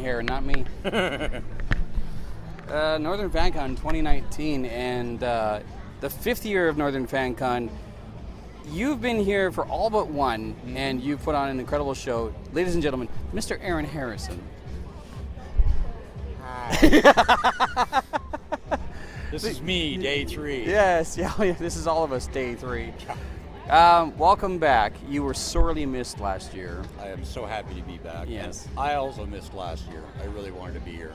hair, not me. Northern Fancon 2019, and the 5th year of Northern Fancon. You've been here for all but one, and you've put on an incredible show. Ladies and gentlemen, Mr. Aaron Harrison. Hi. This is me, day 3. Yes, yeah, this is all of us, day 3. Welcome back. You were sorely missed last year. I am so happy to be back. Yes. And I also missed last year. I really wanted to be here.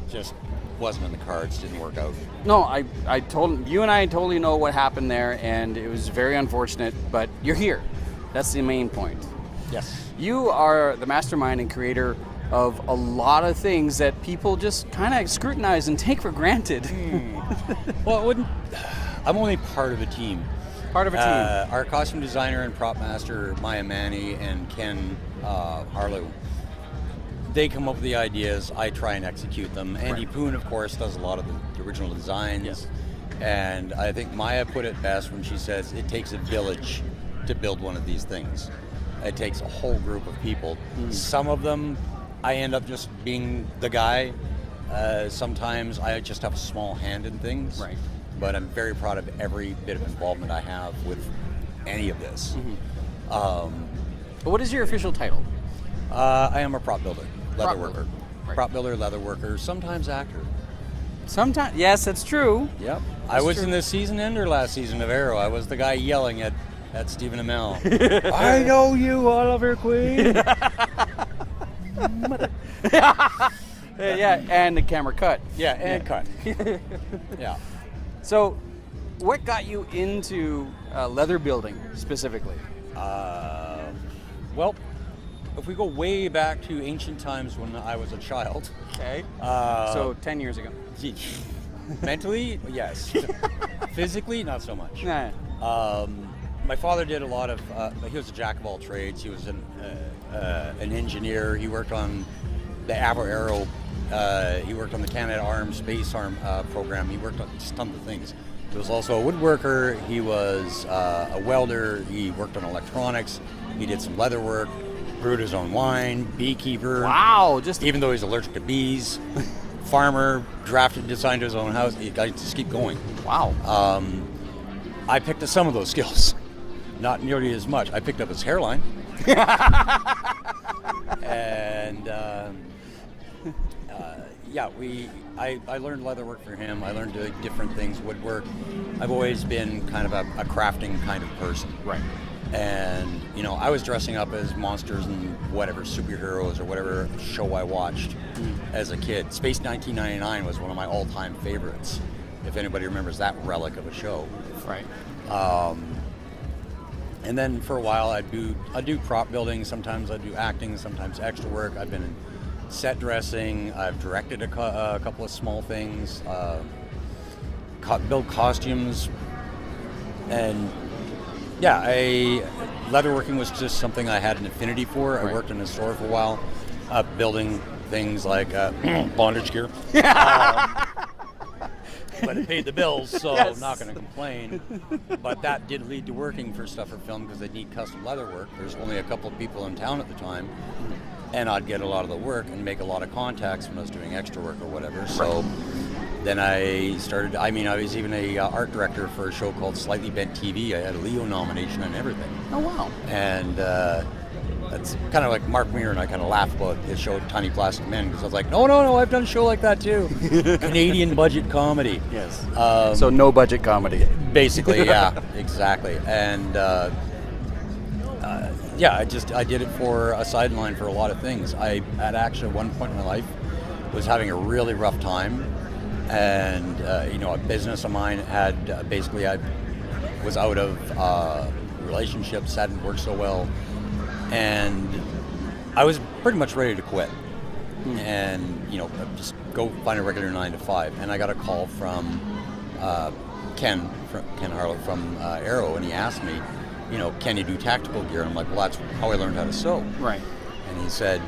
Just wasn't in the cards, didn't work out. No, I told you and I totally know what happened there, and it was very unfortunate, but you're here. That's the main point. Yes. You are the mastermind and creator of a lot of things that people just kind of scrutinize and take for granted. Well, I'm only part of a team. Part of a team. Our costume designer and prop master, Maya Manny and Ken Harlow, they come up with the ideas, I try and execute them. Andy Poon, of course, does a lot of the original designs. Yes. And I think Maya put it best when she says it takes a village to build one of these things. It takes a whole group of people. Some of them, I end up just being the guy. Sometimes I just have a small hand in things. Right. But I'm very proud of every bit of involvement I have with any of this. But what is your official title? I am a prop builder, leather worker. Right. Prop builder, leather worker, sometimes actor. Sometimes, yes, that's true. Yep. I was in the season ender last season of Arrow. I was the guy yelling at Stephen Amell. I know you, Oliver Queen. Yeah, and the camera cut. Yeah, and cut. Yeah. So, what got you into leather building specifically? Well, if we go way back to ancient times when I was a child. Okay. So 10 years ago. Gee, mentally, yes. Physically, not so much. Nah. My father did a lot of, he was a jack of all trades. He was an engineer. He worked on the Avro Arrow. He worked on the Canada Arms Space Arm program. He worked on just tons of things. He was also a woodworker. He was a welder. He worked on electronics. He did some leather work, brewed his own wine, beekeeper. Wow, Even though he's allergic to bees, farmer, drafted, designed his own house. I just keep going. Wow. I picked up some of those skills. Not nearly as much. I picked up his hairline. And I learned leather work for him. I learned different things, woodwork. I've always been kind of a crafting kind of person. Right. And, I was dressing up as monsters and whatever, superheroes or whatever show I watched as a kid. Space 1999 was one of my all-time favorites, if anybody remembers that relic of a show. Right. And then for a while I do prop building, sometimes I do acting, sometimes extra work. I've been in set dressing, I've directed a couple of small things, built costumes, and leatherworking was just something I had an affinity for. Right. I worked in a store for a while, building things like bondage gear. But it paid the bills, so Yes. I'm not going to complain. But that did lead to working for stuff for film because they need custom leather work. There's only a couple of people in town at the time, and I'd get a lot of the work and make a lot of contacts when I was doing extra work or whatever. So then I started, I was even a art director for a show called Slightly Bent TV. I had a Leo nomination and everything. Oh, wow. And that's kind of like Mark Meir and I kind of laugh about his show Tiny Plastic Men because I was like, no, I've done a show like that too. Canadian budget comedy. Yes. So no budget comedy. Basically, yeah, exactly. And I did it for a sideline for a lot of things. I at actually at one point in my life was having a really rough time, and a business of mine had I was out of relationships, hadn't worked so well. And I was pretty much ready to quit and, just go find a regular 9 to 5. And I got a call from Ken Harlow from Arrow, and he asked me, can you do tactical gear? And I'm like, well, that's how I learned how to sew. Right. And he said,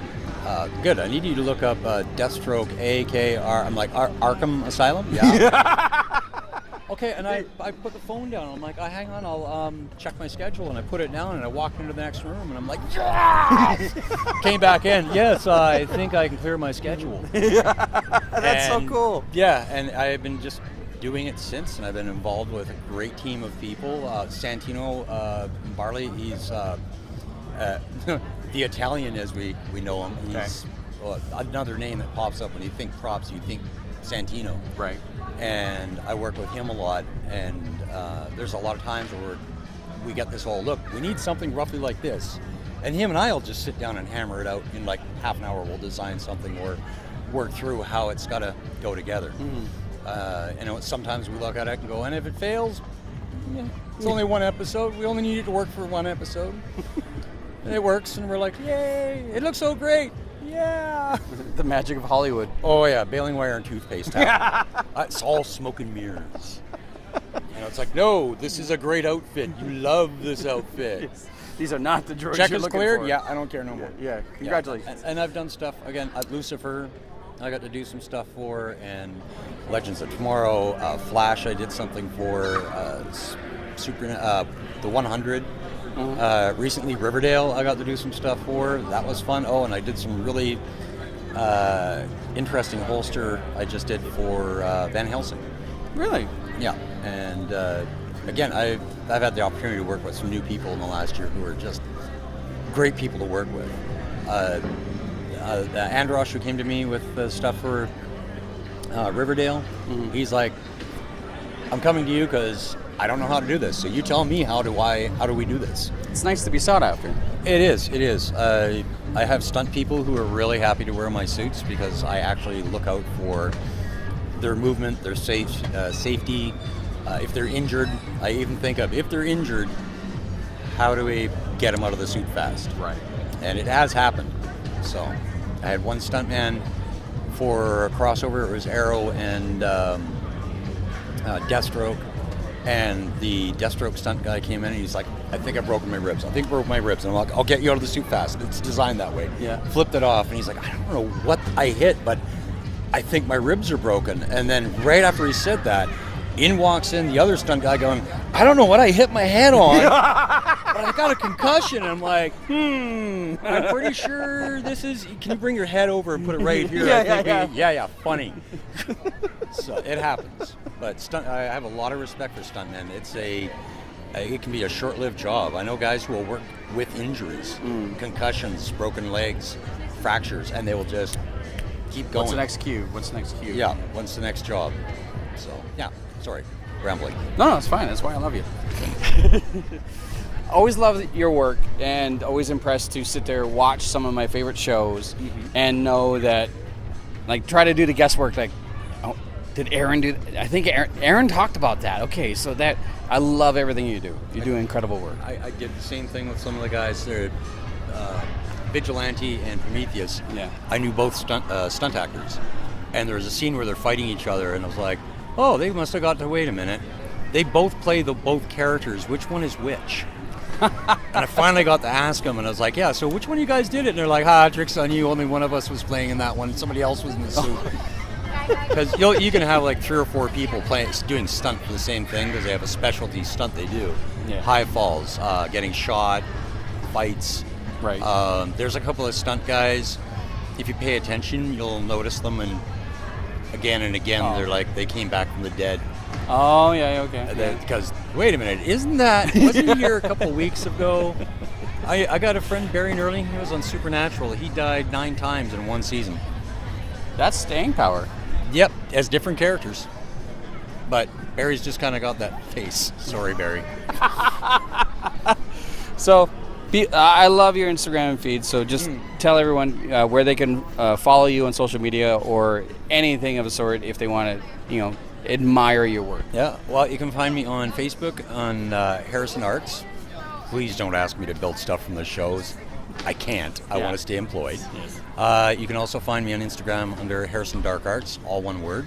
good, I need you to look up Deathstroke, AKR. I'm like, Arkham Asylum? Yeah. okay, and I put the phone down. I'm like, hang on, I'll check my schedule. And I put it down, and I walked into the next room, and I'm like, yes! Came back in. Yes, I think I can clear my schedule. That's so cool. Yeah, and I've been just doing it since, and I've been involved with a great team of people. Santino Barley, he's the Italian as we know him. He's another name that pops up when you think props, you think Santino. Right. And I work with him a lot, and there's a lot of times where we get this whole, look, we need something roughly like this. And him and I will just sit down and hammer it out in like half an hour. We'll design something or work through how it's got to go together. And sometimes we look at it and go, and if it fails, it's only one episode. We only need it to work for one episode. And it works, and we're like, yay, it looks so great. Yeah. The magic of Hollywood. Oh, yeah, baling wire and toothpaste. It's all smoke and mirrors. It's like, no, this is a great outfit. You love this outfit. Yes. These are not the droids Check you're is looking cleared? for. Yeah, I don't care no more. Yeah, congratulations. And I've done stuff, again, at Lucifer, I got to do some stuff for, and Legends of Tomorrow, Flash, I did something for, the 100. Recently, Riverdale, I got to do some stuff for. That was fun. Oh, and I did some really interesting holster I just did for Van Helsing. Really? Yeah. And again, I've had the opportunity to work with some new people in the last year who are just great people to work with. Androsh, who came to me with the stuff for Riverdale, he's like, I'm coming to you because I don't know how to do this. So you tell me how do we do this? It's nice to be sought after. It is. I have stunt people who are really happy to wear my suits because I actually look out for their movement, their safety. If they're injured, I even think of, if they're injured, how do we get them out of the suit fast? Right. And it has happened. So I had one stuntman for a crossover. It was Arrow and Deathstroke. And the Deathstroke stunt guy came in and he's like, I think I've broken my ribs. And I'm like, I'll get you out of the suit fast. It's designed that way. Yeah. Flipped it off and he's like, I don't know what I hit, but I think my ribs are broken. And then right after he said that, in walks in the other stunt guy going, I don't know what I hit my head on, but I got a concussion. And I'm like, I'm pretty sure this is, can you bring your head over and put it right here? Yeah, funny. So it happens. But I have a lot of respect for stuntmen. It can be a short-lived job. I know guys who will work with injuries, concussions, broken legs, fractures, and they will just keep going. What's the next cue? Yeah, what's the next job? So, yeah, sorry, rambling. No, it's fine. That's why I love you. Always love your work and always impressed to sit there, watch some of my favorite shows and know that, like, try to do the guesswork, like, oh, did Aaron do that? I think Aaron talked about that. Okay, so that, I love everything you do. You do incredible work. I did the same thing with some of the guys. They're Vigilante and Prometheus. Yeah. I knew both stunt actors. And there was a scene where they're fighting each other, and I was like, oh, they must have got to wait a minute. They both play both characters. Which one is which? And I finally got to ask them, and I was like, yeah, so which one of you guys did it? And they're like, trick's on you. Only one of us was playing in that one. Somebody else was in the suit. Because you can have like 3 or 4 people doing stunt for the same thing because they have a specialty stunt they do. Yeah. High falls, getting shot, fights. Right. There's a couple of stunt guys. If you pay attention, you'll notice them, and again and again, they're like, they came back from the dead. Oh, yeah, okay. Because, wait a minute, wasn't he here a couple weeks ago? I got a friend, Barry Nerling, he was on Supernatural. He died 9 times in one season. That's staying power. Yep, as different characters. But Barry's just kind of got that face. Sorry, Barry. So, I love your Instagram feed, so just tell everyone where they can follow you on social media or anything of the sort if they want to, admire your work. Yeah, well, you can find me on Facebook on Harrison Arts. Please don't ask me to build stuff from the shows. I can't. I want to stay employed. Yes. You can also find me on Instagram under Harrison Dark Arts, all one word.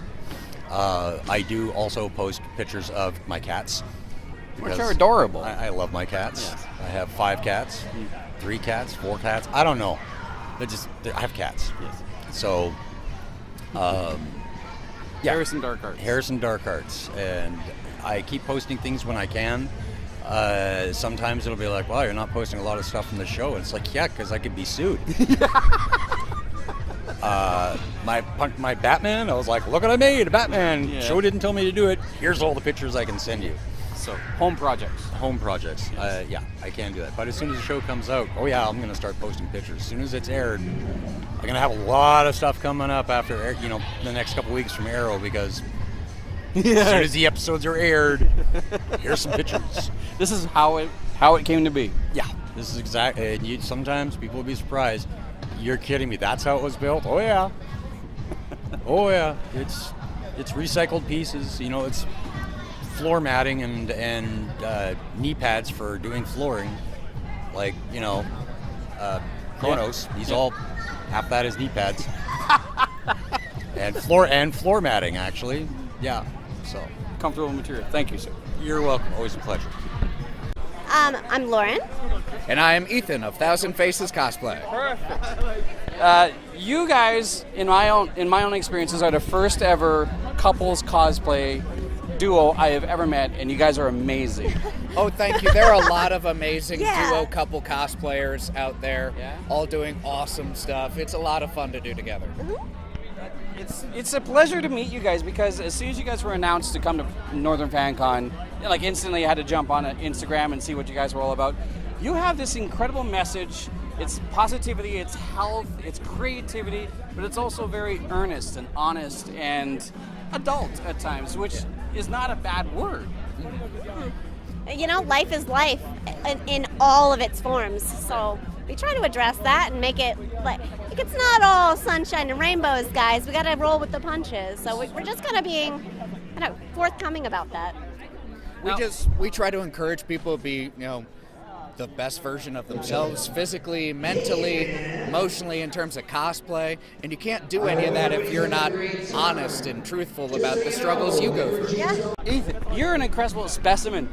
I do also post pictures of my cats. Which are adorable. I love my cats. Yes. I have 5 cats, 3 cats, 4 cats. I don't know. I have cats. Yes. So, Yeah. Harrison Dark Arts. Harrison Dark Arts, and I keep posting things when I can. Sometimes it'll be like, "Wow, you're not posting a lot of stuff from the show." And it's like, yeah, because I could be sued. My Batman, I was like, "Look what I made, a Batman." Yeah. Show didn't tell me to do it. Here's all the pictures I can send you. So home projects. Home projects. Yeah, I can do that. But as soon as the show comes out, oh yeah, I'm going to start posting pictures. As soon as it's aired, I'm going to have a lot of stuff coming up after, the next couple weeks from Arrow, because as soon as the episodes are aired, here's some pictures. This is how it came to be. Yeah, this is exactly. And sometimes people will be surprised. You're kidding me? That's how it was built? Oh yeah. Oh yeah. It's recycled pieces. It's floor matting and knee pads for doing flooring, like Kronos. He's all half that is knee pads, and floor matting actually. Yeah, so Comfortable material. Thank you, sir. you're welcome. Always a pleasure. I'm Lauren. And I am Ethan of Thousand Faces Cosplay. You guys, in my own experiences, are the first ever couples cosplay duo I have ever met, and you guys are amazing. Oh, thank you. There are a lot of amazing Yeah. duo couple cosplayers out there, Yeah. all doing awesome stuff. It's a lot of fun to do together. It's a pleasure to meet you guys, because as soon as you guys were announced to come to Northern FanCon, like instantly I had to jump on Instagram and see what you guys were all about. You have this incredible message. It's positivity, it's health, it's creativity, but it's also very earnest and honest and adult at times, which is not a bad word. Life is life in all of its forms. So we try to address that and make it like it's not all sunshine and rainbows, guys. We got to roll with the punches. So we're just kind of being forthcoming about that. We try to encourage people to be, the best version of themselves, physically, mentally, emotionally, in terms of cosplay. And you can't do any of that if you're not honest and truthful about the struggles you go through. Yeah. Ethan, you're an incredible specimen.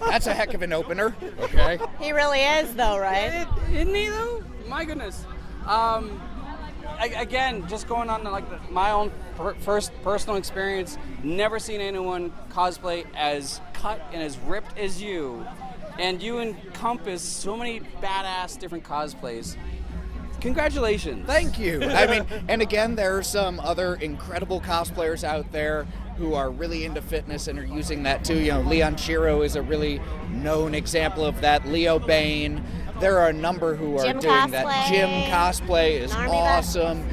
That's a heck of an opener. Okay. He really is, though, right? Isn't he though? My goodness. Again, just going on to my own first personal experience, never seen anyone cosplay as cut and as ripped as you. And you encompass so many badass different cosplays. Congratulations. Thank you. I mean, and again, there are some other incredible cosplayers out there who are really into fitness and are using that too. Leon Shiro is a really known example of that. Leo Bain. There are a number who are Gym doing that. cosplay. Gym cosplay is Army awesome.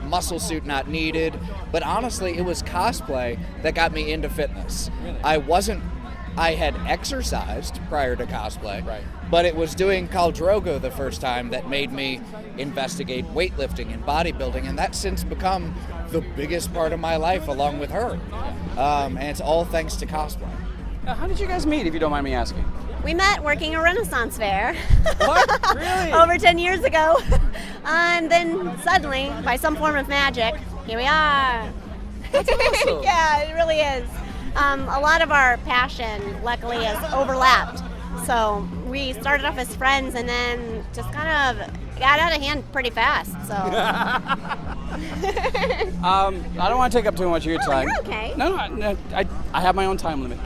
Muscle suit not needed. But honestly, it was cosplay that got me into fitness. I had exercised prior to cosplay, Right. but it was doing Khal Drogo the first time that made me investigate weightlifting and bodybuilding, and that's since become the biggest part of my life along with her. And it's all thanks to cosplay. How did you guys meet, if you don't mind me asking? We met working a Renaissance fair. What? Really? Over 10 years ago. And then suddenly, by some form of magic, here we are. That's awesome. Yeah, it really is. A lot of our passion, luckily, has overlapped. So we started off as friends and then just kind of got out of hand pretty fast. So I don't want to take up too much of your time. you're okay. No, I have my own time limit.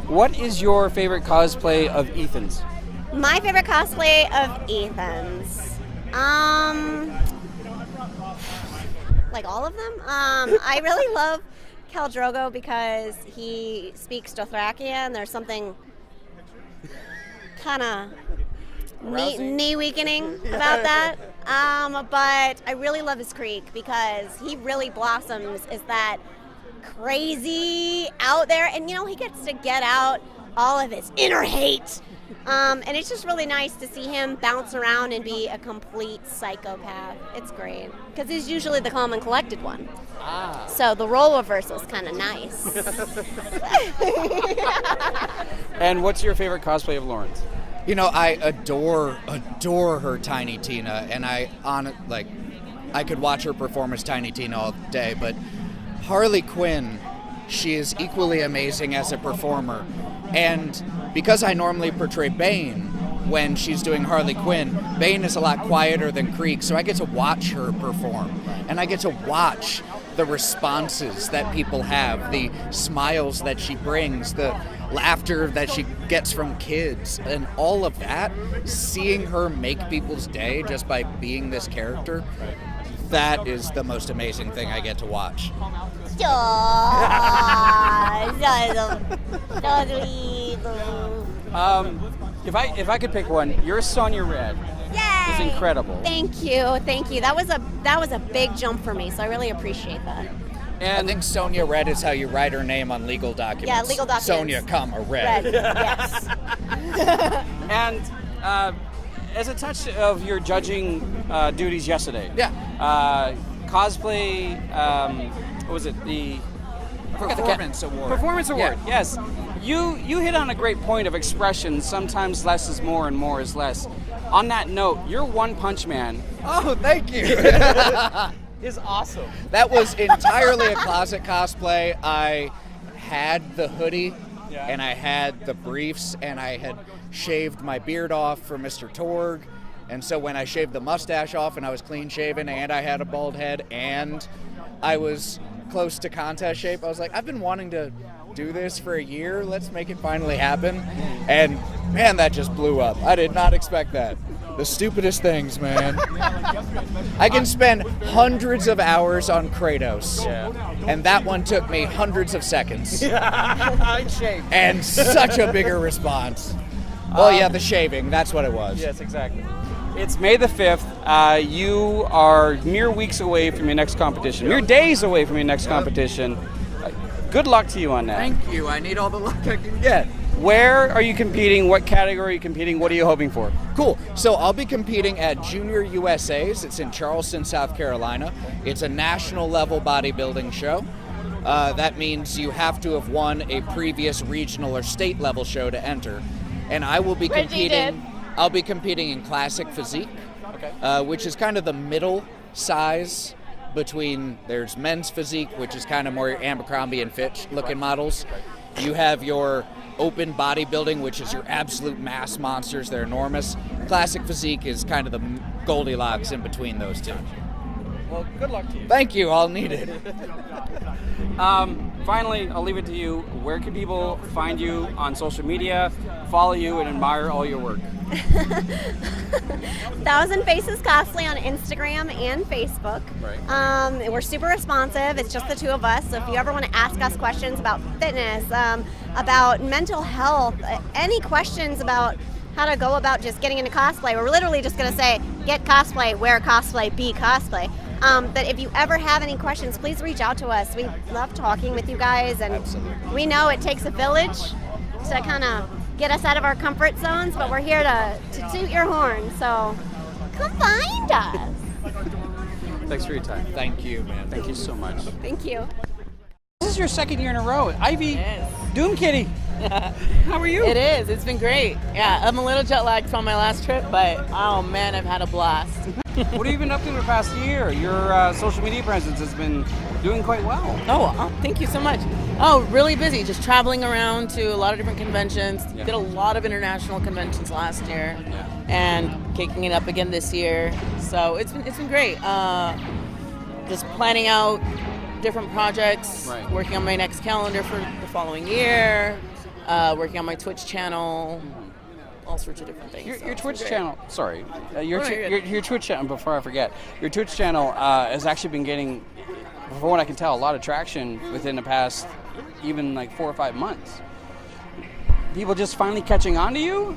What is your favorite cosplay of Ethan's? My favorite cosplay of Ethan's. Like all of them. I really love Khal Drogo because he speaks Dothraki, and there's something kind of knee weakening about that. But I really love his Creek because he really blossoms as that crazy out there, and he gets to get out all of his inner hate. And it's just really nice to see him bounce around and be a complete psychopath. It's great because he's usually the calm and collected one. So the role reversal is kind of nice. And what's your favorite cosplay of Lauren's? I adore her Tiny Tina, and I could watch her perform as Tiny Tina all day, but Harley Quinn, she is equally amazing as a performer. And because I normally portray Bane, when she's doing Harley Quinn, Bane is a lot quieter than Creek, so I get to watch her perform. And I get to watch the responses that people have, the smiles that she brings, the laughter that she gets from kids, and all of that, seeing her make people's day just by being this character, that is the most amazing thing I get to watch. If I could pick one, your Sonya Red Yay! is incredible. Thank you. That was a big jump for me, so I really appreciate that. And I think Sonya Red is how you write her name on legal documents. Yeah, legal documents. Sonya, Red. Yes. And as a touch of your judging duties yesterday, cosplay, what was it? The Performance Award. Performance Award, yes. You hit on a great point of expression. Sometimes less is more and more is less. On that note, your One Punch Man. Oh, thank you. Is awesome. That was entirely a closet cosplay. I had the hoodie, and I had the briefs, and I had shaved my beard off for Mr. Torg. And so when I shaved the mustache off and I was clean shaven and I had a bald head and I was close to contest shape, I was like, I've been wanting to do this for a year. Let's make it finally happen. And man, that just blew up. I did not expect that. The stupidest things, man. I can spend hundreds of hours on Kratos, and that one took me hundreds of seconds. And such a bigger response. Well, the shaving, that's what it was. Yes, exactly. It's May the 5th. You are mere weeks away from your next competition. Mere days away from your next competition. Good luck to you on that. Thank you. I need all the luck I can get. Where are you competing? What category are you competing? What are you hoping for? Cool. So I'll be competing at Junior USA's. It's in Charleston, South Carolina. It's a national level bodybuilding show. That means you have to have won a previous regional or state level show to enter. And I will be competing. I'll be competing in classic physique, which is kind of the middle size between. There's men's physique, which is kind of more Abercrombie and Fitch looking models. You have your open bodybuilding, which is your absolute mass monsters. They're enormous. Classic physique is kind of the Goldilocks in between those two. Well, good luck to you. Thank you. I'll need it. Finally, I'll leave it to you. Where can people find you on social media, follow you, and admire all your work? Thousand Faces Cosplay on Instagram and Facebook. Right. We're super responsive. It's just the two of us. So if you ever want to ask us questions about fitness, about mental health, any questions about how to go about just getting into cosplay, we're literally just going to say, get cosplay, wear cosplay, be cosplay. But if you ever have any questions, please reach out to us. We love talking with you guys, and we know it takes a village to kind of get us out of our comfort zones, but we're here to toot your horn, so come find us. Thanks for your time. Thank you, man. Thank you so much. Thank you. This is your second year in a row. Ivy, Doom Kitty. How are you? It is. It's been great. Yeah, I'm a little jet lagged from my last trip, but oh man, I've had a blast. What have you been up to the past year? Your social media presence has been doing quite well. Oh, thank you so much. Oh, really busy. Just traveling around to a lot of different conventions. Yeah. Did a lot of international conventions last year, and kicking it up again this year. So it's been great. Just planning out different projects. Right. Working on my next calendar for the following year. Working on my Twitch channel. All sorts of different things. Your So Twitch it's been channel, sorry, your you're your Twitch channel, before I forget, your Twitch channel has actually been getting, from what I can tell, a lot of traction within the past even like 4 or 5 months. People just finally catching on to you?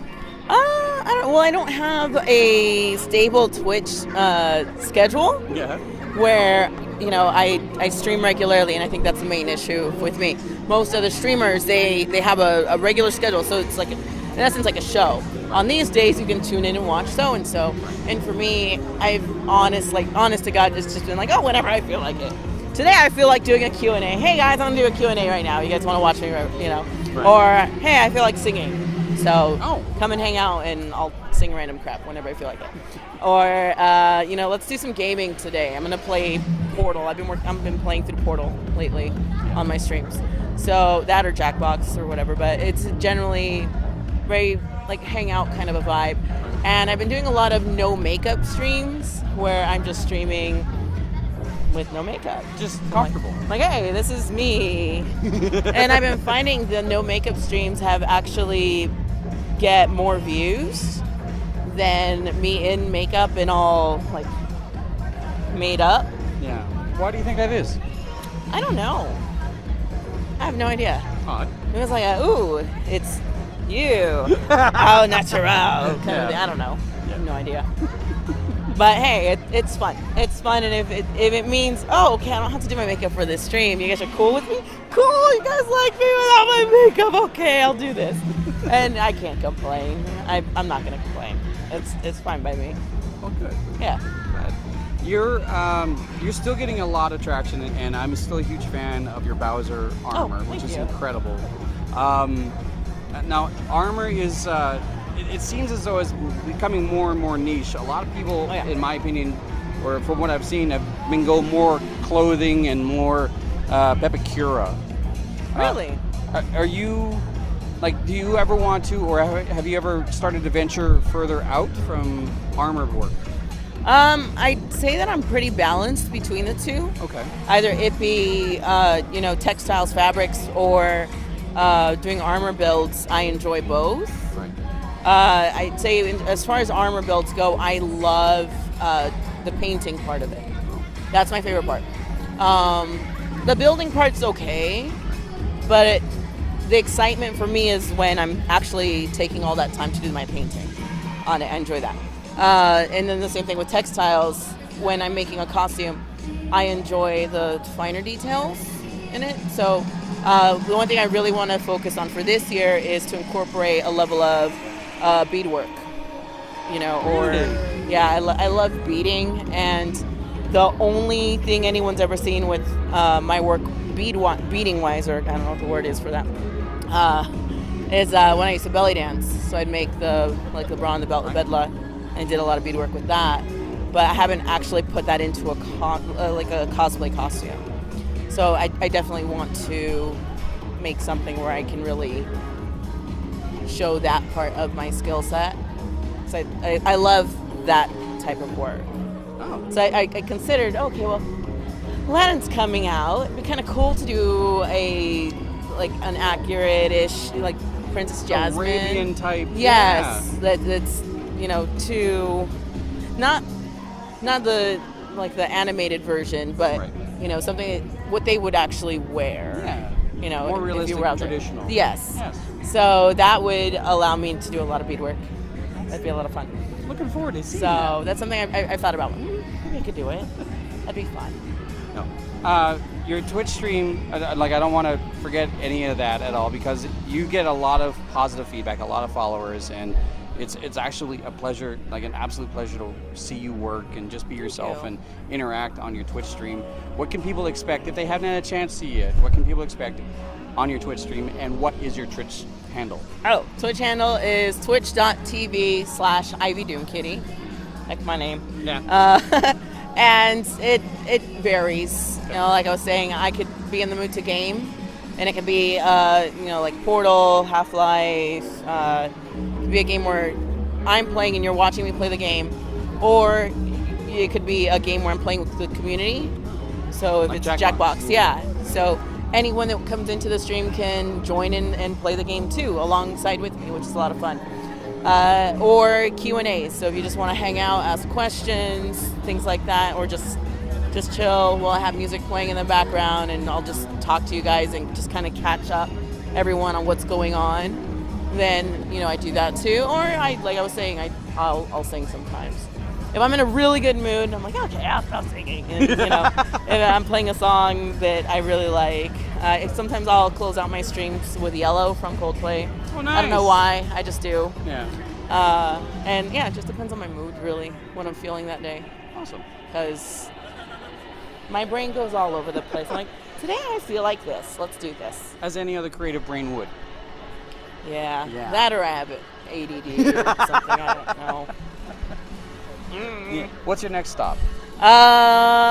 I don't have a stable Twitch schedule. Yeah. Where I stream regularly, and I think that's the main issue with me. Most other streamers, they have a regular schedule, so it's like in essence like a show. On these days, you can tune in and watch so and so. And for me, I've honest to God, it's just been like, oh, whenever I feel like it. Today, I feel like doing a Q&A. Hey guys, I'm gonna do a Q&A right now. You guys want to watch me? Right. Or hey, I feel like singing. So come and hang out, and I'll sing random crap whenever I feel like it. Or let's do some gaming today. I'm gonna play Portal. I've been playing through Portal lately on my streams. So that or Jackbox or whatever. But it's generally very like hangout kind of a vibe. And I've been doing a lot of no makeup streams where I'm just streaming with no makeup. Just comfortable. Like, hey, this is me. And I've been finding the no makeup streams have actually get more views than me in makeup and all like made up. Yeah. Why do you think that is? I don't know. I have no idea. Odd. It was like, ooh, it's you. How natural. Kind of, I don't know. I have no idea. But hey, it's fun. It's fun, and if it means, oh, okay, I don't have to do my makeup for this stream. You guys are cool with me? Cool, you guys like me without my makeup? Okay, I'll do this. And I can't complain. I'm not gonna complain. It's fine by me. Oh, good. Yeah. You're still getting a lot of traction, and I'm still a huge fan of your Bowser armor, which is incredible. Now, armor is, it seems as though it's becoming more and more niche. A lot of people, in my opinion, or from what I've seen, have been go more clothing and more Pepicura. Really? Are you, like, do you ever want to, or have you ever started to venture further out from armor work? I'd say that I'm pretty balanced between the two. Okay. Either it be, textiles, fabrics, or doing armor builds. I enjoy both. Right. I'd say as far as armor builds go, I love the painting part of it. That's my favorite part. The building part's okay, but the excitement for me is when I'm actually taking all that time to do my painting on it. I enjoy that. And then the same thing with textiles. When I'm making a costume, I enjoy the finer details in it. So the one thing I really want to focus on for this year is to incorporate a level of beadwork. I love beading, and the only thing anyone's ever seen with my work beading wise, or I don't know what the word is for that, is when I used to belly dance. So I'd make the bra and the belt, the bedla, and did a lot of beadwork with that. But I haven't actually put that into a cosplay costume. So I definitely want to make something where I can really show that part of my skill set. So I love that type of work. Oh. So I considered, okay, well, Aladdin's coming out. It'd be kind of cool to do an accurate-ish, like Princess Jasmine. Arabian type. Yes, yeah. that's to not the animated version, but right. Something what they would actually wear. Yeah. More realistic, if you were out there. traditional. Yes. So that would allow me to do a lot of beadwork. That'd be a lot of fun. Looking forward to seeing So that's something I thought about. Maybe I could do it. That'd be fun. No. Your Twitch stream, I don't want to forget any of that at all, because you get a lot of positive feedback, a lot of followers, and it's actually a pleasure, like an absolute pleasure to see you work and just be yourself and interact on your Twitch stream. What can people expect if they haven't had a chance to see it? What can people expect on your Twitch stream, and what is your Twitch handle? Oh, Twitch handle is twitch.tv/IvyDoomKitty, like my name. Yeah. And it varies. Like I was saying, I could be in the mood to game, and it could be like Portal, Half-Life. It could be a game where I'm playing and you're watching me play the game, or it could be a game where I'm playing with the community. So if like it's Jackbox. Jackbox, yeah. So anyone that comes into the stream can join in and play the game too, alongside with me, which is a lot of fun. Or Q&As. So if you just want to hang out, ask questions, things like that, or just chill while I have music playing in the background, and I'll just talk to you guys and just kind of catch up everyone on what's going on, then I do that too. Or like I was saying, I'll sing sometimes. If I'm in a really good mood, I'm like, okay, I'll stop singing. And, if I'm playing a song that I really like, sometimes I'll close out my streams with Yellow from Coldplay. Oh, nice. I don't know why, I just do. Yeah. And yeah, it just depends on my mood, really, what I'm feeling that day. Awesome. Because my brain goes all over the place. I'm like, today I feel like this. Let's do this. As any other creative brain would. Yeah. Yeah. That or I have ADD or something. I don't know. Yeah. What's your next stop?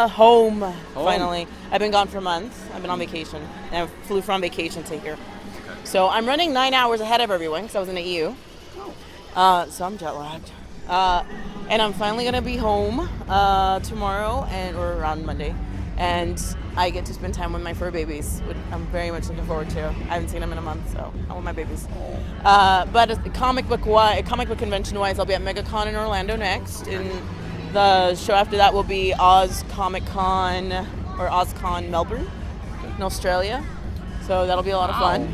Home. Finally. I've been gone for a month. I've been on vacation. And I flew from vacation to here. Okay. So I'm running 9 hours ahead of everyone because I was in the EU. So I'm jet lagged. And I'm finally going to be home tomorrow or around Monday. And I get to spend time with my fur babies, which I'm very much looking forward to. I haven't seen them in a month, so I want my babies. But comic book convention-wise, I'll be at MegaCon in Orlando next. And the show after that will be Oz Comic Con or OzCon Melbourne in Australia. So that'll be a lot of fun.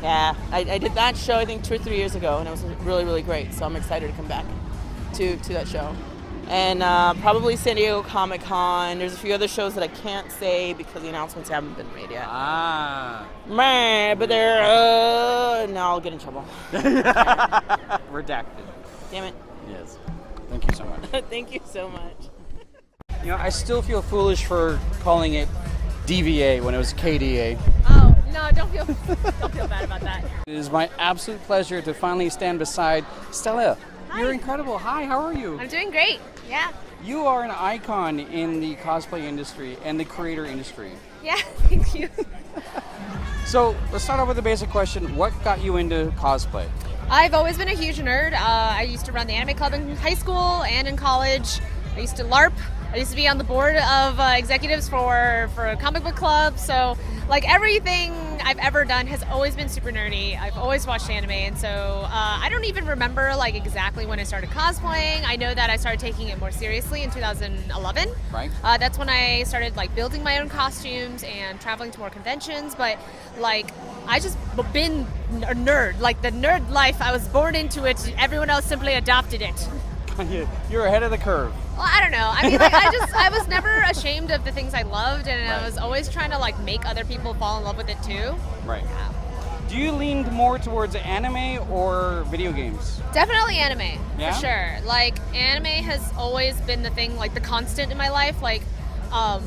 Yeah, I did that show I think 2 or 3 years ago, and it was really, really great. So I'm excited to come back to that show. And probably San Diego Comic Con. There's a few other shows that I can't say because the announcements haven't been made yet. But they're now I'll get in trouble. Redacted. Damn it. Yes. Thank you so much. Thank you so much. You know, I still feel foolish for calling it DVA when it was KDA. Oh, no, don't feel bad about that. It is my absolute pleasure to finally stand beside Stella. Hi. You're incredible. Hi, how are you? I'm doing great. Yeah. You are an icon in the cosplay industry and the creator industry. Yeah, thank you. So let's start off with a basic question. What got you into cosplay? I've always been a huge nerd. I used to run the anime club in high school and in college. I used to LARP. I used to be on the board of executives for a comic book club. So, like, everything I've ever done has always been super nerdy. I've always watched anime, and so I don't even remember like exactly when I started cosplaying. I know that I started taking it more seriously in 2011. Right. That's when I started like building my own costumes and traveling to more conventions. But like, I just been a nerd. Like the nerd life, I was born into it. Everyone else simply adopted it. You're ahead of the curve. Well, I don't know. I mean, like, I was never ashamed of the things I loved, and Right. I was always trying to like make other people fall in love with it too. Right. Yeah. Do you lean more towards anime or video games? Definitely anime, Yeah? for sure. Like, anime has always been the thing, like the constant in my life. Like, I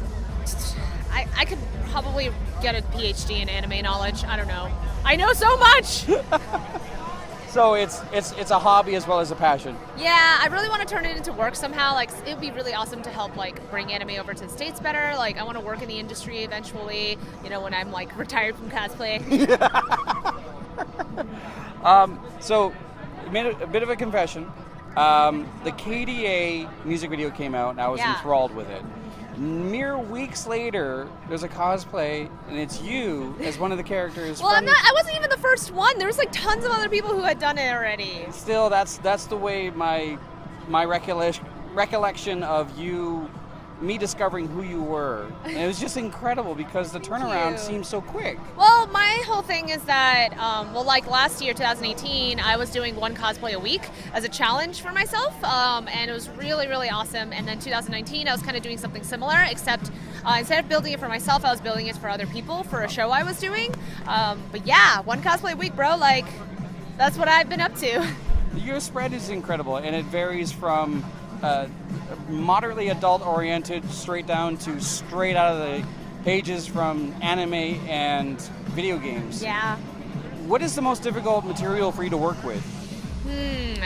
could probably get a PhD in anime knowledge. I don't know. I know so much. So it's a hobby as well as a passion. Yeah, I really want to turn it into work somehow. Like, it would be really awesome to help like bring anime over to the States better. Like, I want to work in the industry eventually. You know, when I'm like retired from cosplay. So, made a bit of a confession. The KDA music video came out, and I was Yeah. enthralled with it. Mere weeks later, there's a cosplay, and it's you as one of the characters. Well, from I wasn't even the first one. There was like tons of other people who had done it already. Still, that's the way my recollection of you, me discovering who you were. And it was just incredible because the turnaround you. seemed so quick. Well, my whole thing is that, like last year, 2018, I was doing one cosplay a week as a challenge for myself, and it was really, really awesome. And then 2019, I was kind of doing something similar, except instead of building it for myself, I was building it for other people for a show I was doing. But yeah, one cosplay a week, bro. Like, that's what I've been up to. Your spread is incredible, and it varies from moderately adult-oriented straight down to straight out of the pages from anime and video games. Yeah. What is the most difficult material for you to work with?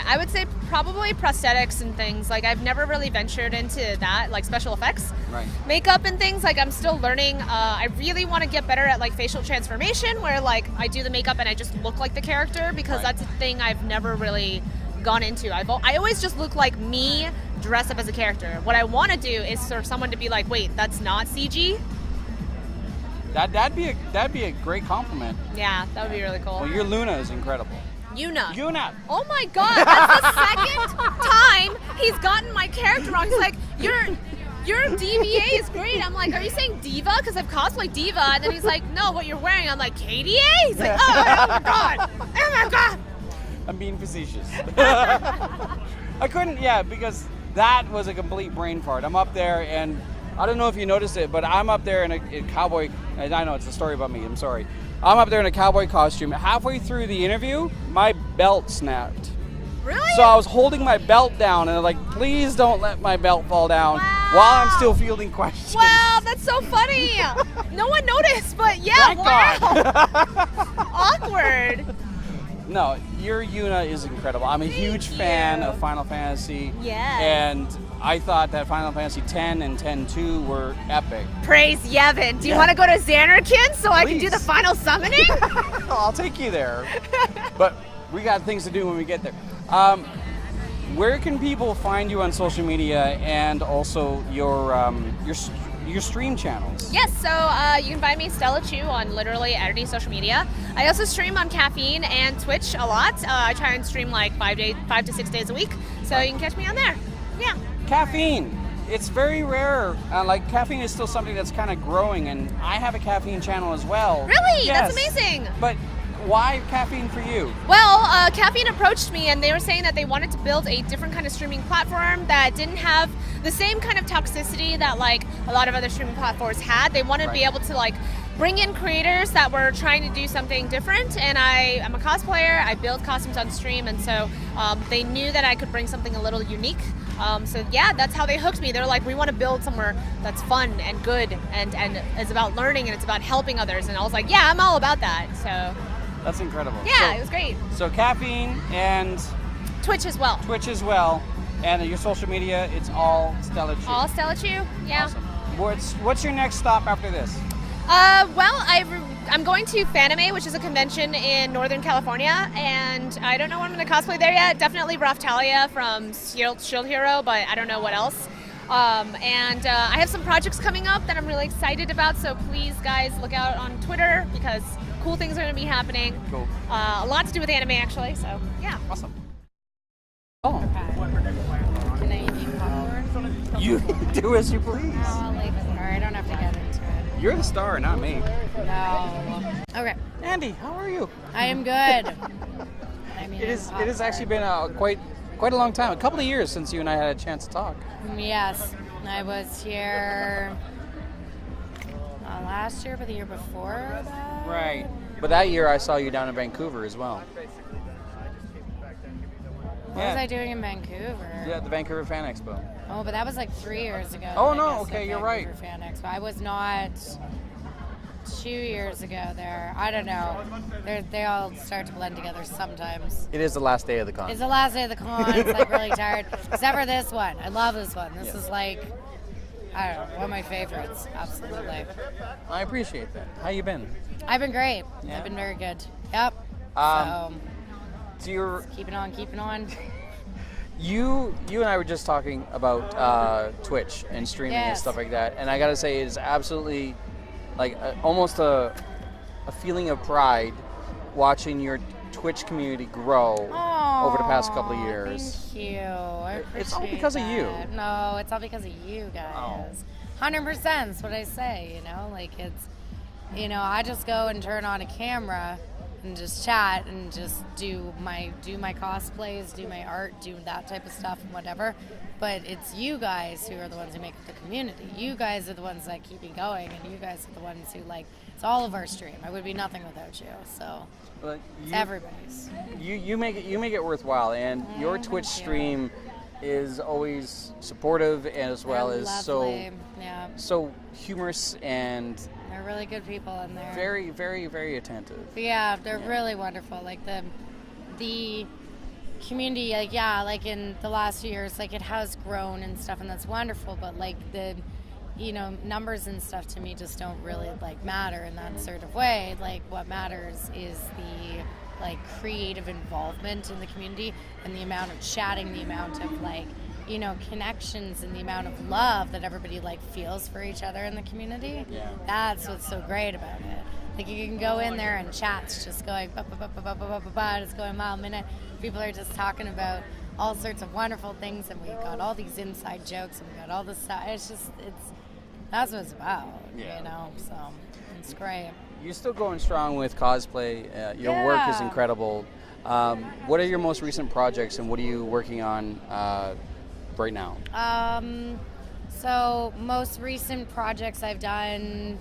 I would say probably prosthetics and things. Like, I've never really ventured into that, like special effects. Right. Makeup and things, like I'm still learning. I really want to get better at like facial transformation, where like I do the makeup and I just look like the character, because Right. that's a thing I've never really gone into. I always just look like me dressed up as a character. What I want to do is for someone to be like, wait, that's not CG? That'd be a great compliment. Yeah, that would be really cool. Well, your Luna is incredible. Yuna. Oh my god, that's the second time he's gotten my character wrong. He's like, your DVA is great. I'm like, are you saying diva? Because I've cosplayed diva. And then he's like, no, what you're wearing. I'm like, KDA? He's like, oh my god. Oh my god. I'm being facetious. I couldn't, because that was a complete brain fart. I'm up there, and I don't know if you noticed it, but I'm up there in a cowboy, and I know it's a story about me, I'm sorry. I'm up there in a cowboy costume. Halfway through the interview, my belt snapped. Really? So I was holding my belt down, and I'm like, please don't let my belt fall down while I'm still fielding questions. Wow, that's so funny. No one noticed, but yeah, Thank wow. Awkward. No, your Yuna is incredible. I'm a huge fan of Final Fantasy. Yes. And I thought that Final Fantasy X and X-2 were epic. Praise Yevon. Do you want to go to Xanarkin so I can do Please. the final summoning? I'll take you there. But we got things to do when we get there. Where can people find you on social media and also your stream channels? Yes, so you can find me Stella Chu on literally every social media. I also stream on Caffeine and Twitch a lot. I try and stream like 5 to 6 days a week, so you can catch me on there. Yeah. Caffeine. It's very rare. Like Caffeine is still something that's kind of growing, and I have a Caffeine channel as well. Really? Yes. That's amazing. But why Caffeine for you? Well, Caffeine approached me and they were saying that they wanted to build a different kind of streaming platform that didn't have the same kind of toxicity that like a lot of other streaming platforms had. They wanted to be able to like bring in creators that were trying to do something different, and I'm a cosplayer, I build costumes on stream, and so they knew that I could bring something a little unique. So yeah, that's how they hooked me. They're like, we want to build somewhere that's fun and good and it's about learning and it's about helping others, and I was like, yeah, I'm all about that. So that's incredible. Yeah, it was great. So Caffeine and Twitch as well. And your social media, it's all Stella Chu. All Stella Chu, yeah. Awesome. What's your next stop after this? Well, I'm going to Fanime, which is a convention in Northern California, and I don't know when I'm going to cosplay there yet. Definitely Raphtalia from Shield Hero, but I don't know what else. And I have some projects coming up that I'm really excited about, so please, guys, look out on Twitter because cool things are going to be happening. Cool. A lot to do with anime, actually, so yeah. Awesome. Oh. Can I eat popcorn? You do as you please. Oh, I'll leave it there. I don't have to get into it. You're the star, not me. No. Okay. Andy, how are you? I am good. I mean, It has actually been quite a long time, a couple of years since you and I had a chance to talk. Yes. I was here last year, but the year before that. Right. But that year I saw you down in Vancouver as well. What was I doing in Vancouver? Yeah, the Vancouver Fan Expo. Oh, but that was like 3 years ago. Oh, I no, guess, okay, at you're right. Vancouver Fan Expo. I was not 2 years ago there. I don't know. They all start to blend together sometimes. It is the last day of the con. It's the last day of the con. It's like really tired. Except for this one. I love this one. This is like, I don't know, one of my favorites. Absolutely. I appreciate that. How you been? I've been great. Yeah? I've been very good. Yep. So you're keeping on. You and I were just talking about Twitch and streaming and stuff like that, and I gotta say it is absolutely like almost a feeling of pride watching your Twitch community grow over the past couple of years. Thank you. I appreciate It's all because of you. No, it's all because of you guys. 100%. That's what I say. You know, like it's, I just go and turn on a camera and just chat and just do my cosplays, do my art, do that type of stuff and whatever. But it's you guys who are the ones who make up the community. You guys are the ones that keep me going, and you guys are the ones who it's all of our stream. I would be nothing without you. So it's everybody's. You make it worthwhile, and your Twitch stream is always supportive and as well as so humorous, and they're really good people in there. Very, very, very attentive. Yeah, they're really wonderful. Like the community, like in the last few years, like it has grown and stuff, and that's wonderful. But like the, numbers and stuff to me just don't really matter in that sort of way. Like what matters is the creative involvement in the community and the amount of chatting, the amount of connections, and the amount of love that everybody feels for each other in the community. Yeah. That's what's so great about it. Like you can go in there and chat's just going it's going mile a minute. People are just talking about all sorts of wonderful things, and we got all these inside jokes, and we got all this stuff. That's what it's about, so it's great. You're still going strong with cosplay. Your work is incredible. What are your most recent projects, and what are you working on right now? So most recent projects I've done,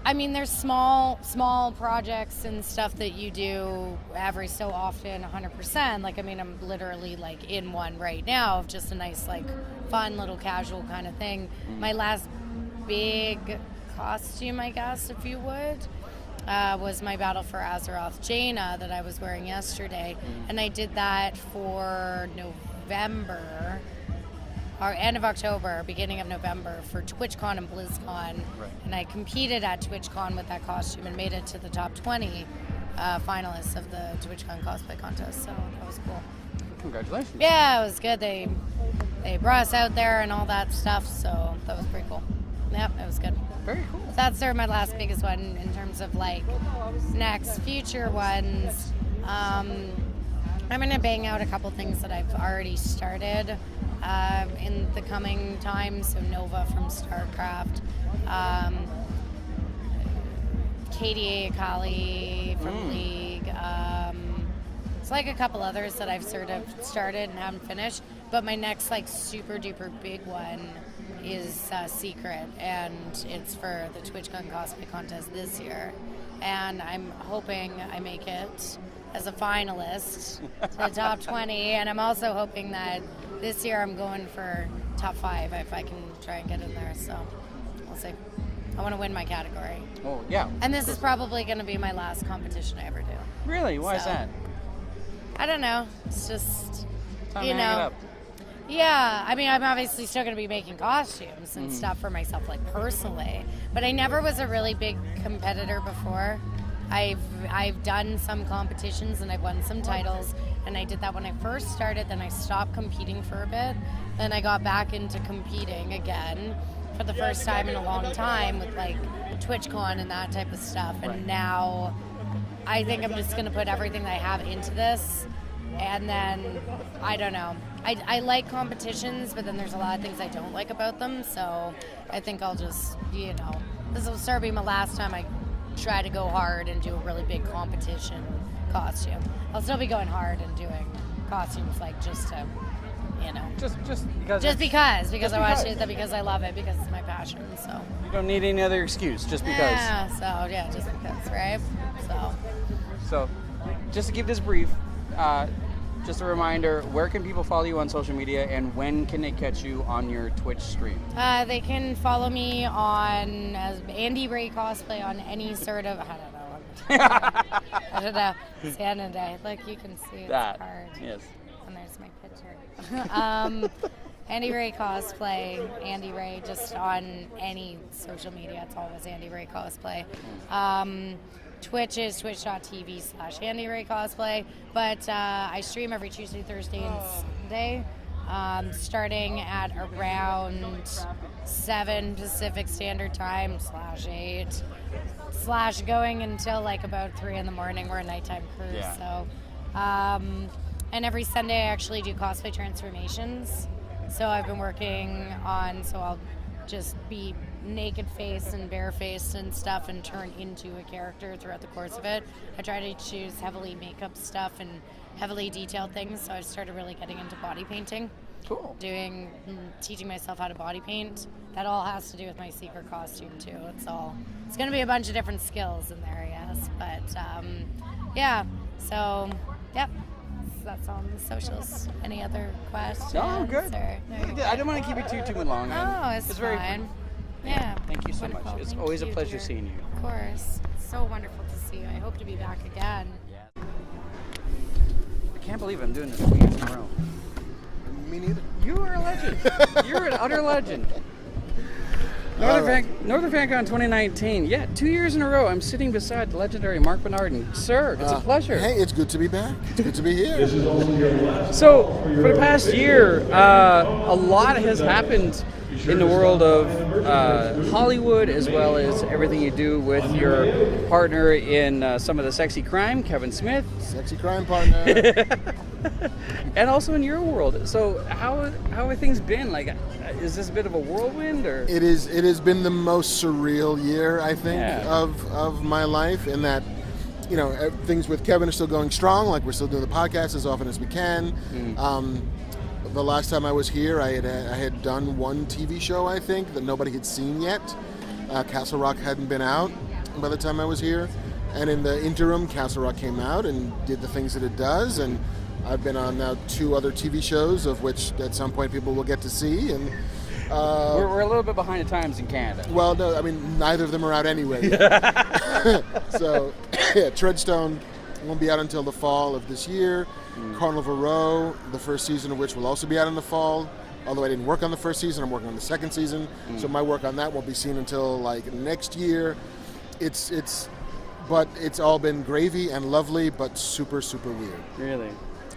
there's small projects and stuff that you do every so often, 100%. I'm literally in one right now of just a nice fun little casual kind of thing. My last big costume, I guess, if you would, was my Battle for Azeroth Jaina that I was wearing yesterday, and I did that for November, or end of October, beginning of November, for TwitchCon and BlizzCon, and I competed at TwitchCon with that costume and made it to the top 20 finalists of the TwitchCon cosplay contest, so that was cool. Congratulations. Yeah, it was good. They brought us out there and all that stuff, so that was pretty cool. Yep, it was good. Very cool. So that's sort of my last biggest one in terms of like next future ones. I'm gonna bang out a couple things that I've already started in the coming time. So Nova from StarCraft, Katie Akali from League. It's like a couple others that I've sort of started and haven't finished. But my next like super duper big one is Secret, and it's for the TwitchCon cosplay contest this year. And I'm hoping I make it as a finalist to the top 20, and I'm also hoping that this year I'm going for top 5 if I can try and get in there, so we'll see. I want to win my category. Oh, yeah. And this is probably going to be my last competition I ever do. Really? Why is that? I don't know. It's just, Time you to hang it know. up. Yeah, I mean, I'm obviously still going to be making costumes and stuff for myself, like personally. But I never was a really big competitor before. I've done some competitions and I've won some titles, and I did that when I first started. Then I stopped competing for a bit. Then I got back into competing again for the first time in a long time with like TwitchCon and that type of stuff. And now I think I'm just going to put everything that I have into this. And then, I don't know. I like competitions, but then there's a lot of things I don't like about them. So I think I'll just, this will start being my last time I try to go hard and do a really big competition costume. I'll still be going hard and doing costumes like just to, Just because I watch it, because I love it, because it's my passion, so. You don't need any other excuse, just because. Yeah, just because, right? So, just to keep this brief, just a reminder, where can people follow you on social media, and when can they catch you on your Twitch stream? They can follow me on Andy Ray Cosplay on any sort of, I don't know, it's the end of the day. Like, you can see it's hard. Yes. And there's my picture. Andy Ray Cosplay, Andy Ray, just on any social media, it's always Andy Ray Cosplay. Twitch is twitch.tv/Andy Ray Cosplay, but I stream every Tuesday, Thursday, and Sunday, starting at around 7 Pacific Standard Time /8 / going until like about 3 in the morning. We're a nighttime crew, so. And every Sunday I actually do cosplay transformations. So I've been working on, so I'll just be naked face and barefaced and stuff and turn into a character throughout the course of it. I try to choose heavily makeup stuff and heavily detailed things, so I started really getting into body painting. Cool. Teaching myself how to body paint. That all has to do with my secret costume too. It's going to be a bunch of different skills in there, yes. But so yep. That's on the socials. Any other questions? No, good. I don't want to keep it too long. Oh, it's very fine. fun. Yeah. Thank you so Wonderful. much. It's Thank always a you, pleasure dear. seeing you. Of course. It's so wonderful to see you. I hope to be back again. Yeah. I can't believe I'm doing this 2 years in a row. Me neither. You are a legend. You're an utter legend. Northern Fancon 2019. Yeah, 2 years in a row. I'm sitting beside the legendary Mark Bernardin. Sir, it's a pleasure. Hey, it's good to be back. It's good to be here. So, for the past year, a lot has happened in the world of Hollywood, as well as everything you do with your partner in some of the sexy crime, Kevin Smith. Sexy crime partner. And also in your world. So how have things been? Like, is this a bit of a whirlwind, or? It has been the most surreal year, I think, of my life, in that, things with Kevin are still going strong. Like, we're still doing the podcast as often as we can. The last time I was here, I had done one TV show, I think, that nobody had seen yet. Castle Rock hadn't been out by the time I was here. And in the interim, Castle Rock came out and did the things that it does. And I've been on now 2 other TV shows, of which at some point people will get to see. And we're a little bit behind the times in Canada. Well, no, I mean, neither of them are out anyway. So, Treadstone won't be out until the fall of this year. Carnival Row, the first season of which will also be out in the fall. Although I didn't work on the first season, I'm working on the second season. So my work on that won't be seen until like next year. It's but it's all been gravy and lovely, but super, super weird. Really?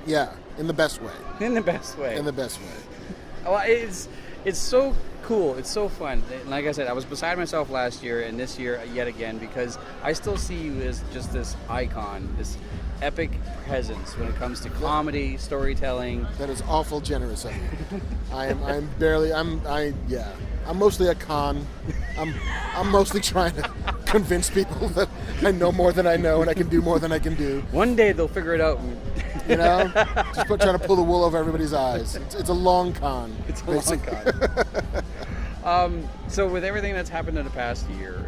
Yeah, in the best way. In the best way. In the best way. Well, it's so cool. It's so fun. And like I said, I was beside myself last year and this year yet again because I still see you as just this icon, this epic presence when it comes to comedy, storytelling. That is awful generous of you. I'm mostly a con. I'm mostly trying to convince people that I know more than I know and I can do more than I can do. One day they'll figure it out. You know, just trying to pull the wool over everybody's eyes. It's a long con. It's a long con. So with everything that's happened in the past year,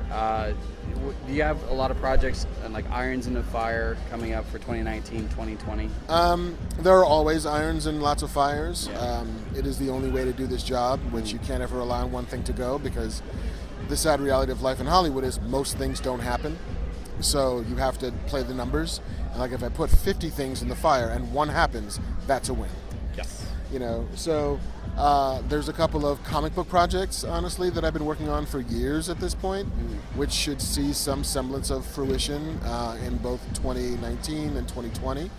do you have a lot of projects and like irons in the fire coming up for 2019, 2020? There are always irons and lots of fires. Yeah. It is the only way to do this job, which you can't ever rely on one thing to go, because the sad reality of life in Hollywood is most things don't happen. So you have to play the numbers. And like if I put 50 things in the fire and one happens, that's a win. Yes. You know, so there's a couple of comic book projects, honestly, that I've been working on for years at this point, which should see some semblance of fruition in both 2019 and 2020,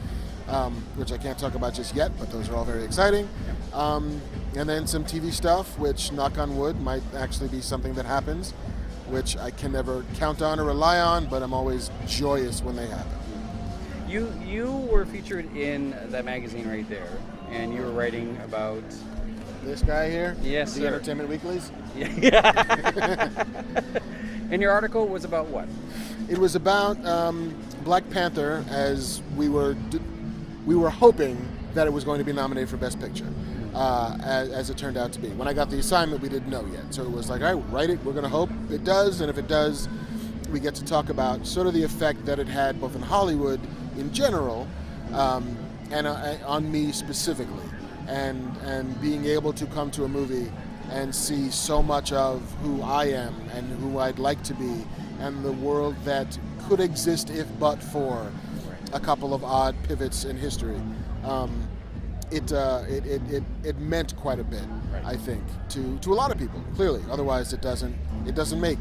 which I can't talk about just yet, but those are all very exciting. And then some TV stuff, which, knock on wood, might actually be something that happens, which I can never count on or rely on, but I'm always joyous when they happen. You were featured in that magazine right there, and you were writing about this guy here? Yes, the sir. Entertainment Weeklies? Yeah. And your article was about what? It was about Black Panther, as we were hoping that it was going to be nominated for Best Picture, as it turned out to be. When I got the assignment, we didn't know yet. So it was like, all right, write it. We're going to hope it does. And if it does, we get to talk about sort of the effect that it had both in Hollywood in general and on me specifically. And being able to come to a movie and see so much of who I am and who I'd like to be and the world that could exist if but for a couple of odd pivots in history. It meant quite a bit, I think, to a lot of people, clearly. Otherwise it doesn't make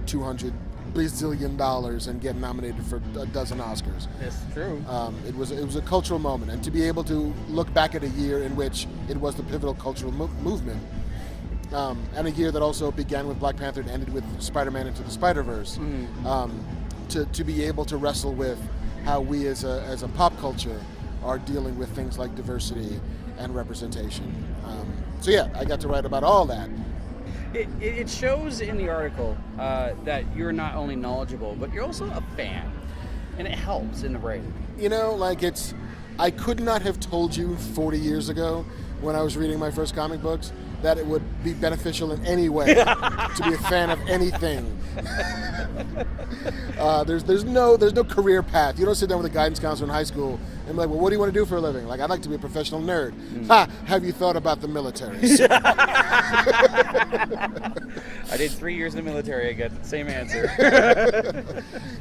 $200 bazillion and get nominated for a dozen Oscars. It's true. It was a cultural moment, and to be able to look back at a year in which it was the pivotal cultural movement, and a year that also began with Black Panther and ended with Spider-Man Into the Spider-Verse, to be able to wrestle with how we as a pop culture are dealing with things like diversity and representation. So yeah, I got to write about all that. It shows in the article that you're not only knowledgeable, but you're also a fan, and it helps in the writing. You know, like I could not have told you 40 years ago when I was reading my first comic books that it would be beneficial in any way to be a fan of anything. There's no career path. You don't sit down with a guidance counselor in high school and be like, well, what do you want to do for a living? Like, I'd like to be a professional nerd. Ha! Have you thought about the military? I did 3 years in the military. I got the same answer.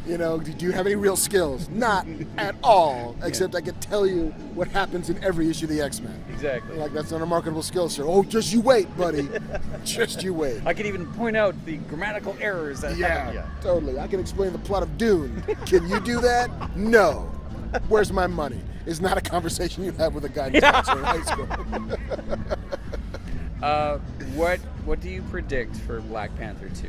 You know, do you have any real skills? Not at all, except I could tell you what happens in every issue of the X-Men. Exactly. Like, that's not a marketable skill, sir. Oh, just you wait, buddy. Just you wait. I could even point out the grammatical errors that happen. Yeah, totally. I can explain the plot of Dune. Can you do that? No. Where's my money? It's not a conversation you have with a guidance counselor in high school. What do you predict for Black Panther 2?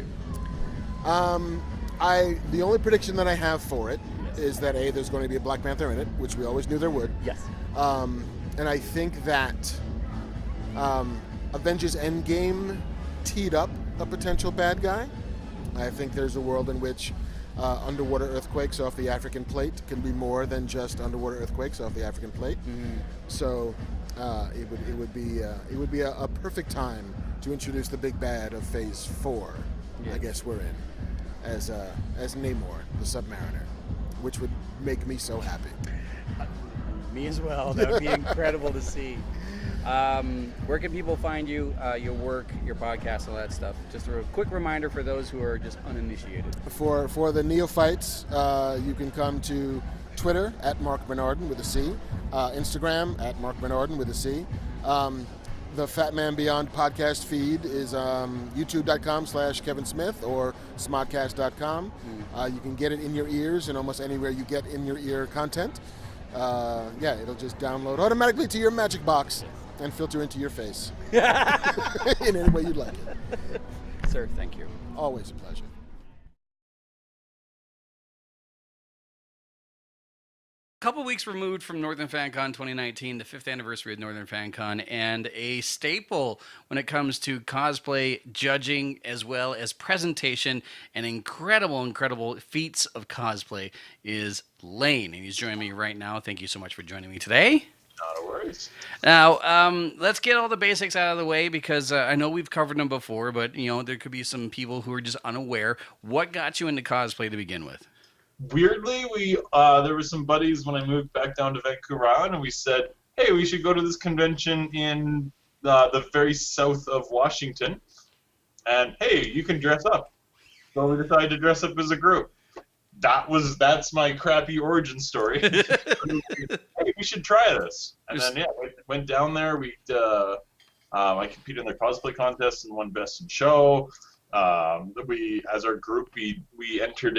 The only prediction that I have for it is that there's going to be a Black Panther in it, which we always knew there would. Yes. And I think that Avengers Endgame teed up a potential bad guy. I think there's a world in which underwater earthquakes off the African plate can be more than just underwater earthquakes off the African plate. So it would be a perfect time to introduce the big bad of Phase 4. I guess we're in as Namor, the Submariner, which would make me so happy. Me as well. That would be incredible to see. Where can people find you, your work, your podcast, all that stuff? Just a quick reminder for those who are just uninitiated. For the neophytes, you can come to Twitter at Mark Bernardin with a C, Instagram at Mark Bernardin with a C. the Fat Man Beyond podcast feed is youtube.com/Kevin Smith or smodcast.com. You can get it in your ears and almost anywhere you get in your ear content. It'll just download automatically to your Magic Box and filter into your face in any way you'd like it. Sir, thank you. Always a pleasure. A couple weeks removed from Northern Fancon 2019, the 5th anniversary of Northern Fancon, and a staple when it comes to cosplay judging as well as presentation and incredible feats of cosplay is Lane, and he's joining me right now. Thank you so much for joining me today. Not a worries. Now, let's get all the basics out of the way because I know we've covered them before, but there could be some people who are just unaware. What got you into cosplay to begin with? Weirdly, there were some buddies when I moved back down to Vancouver Island, and we said, hey, we should go to this convention in the very south of Washington, and hey, you can dress up. So we decided to dress up as a group. That's my crappy origin story. Hey, we should try this. And then we went down there. I competed in their cosplay contest and won best in show. As our group, we entered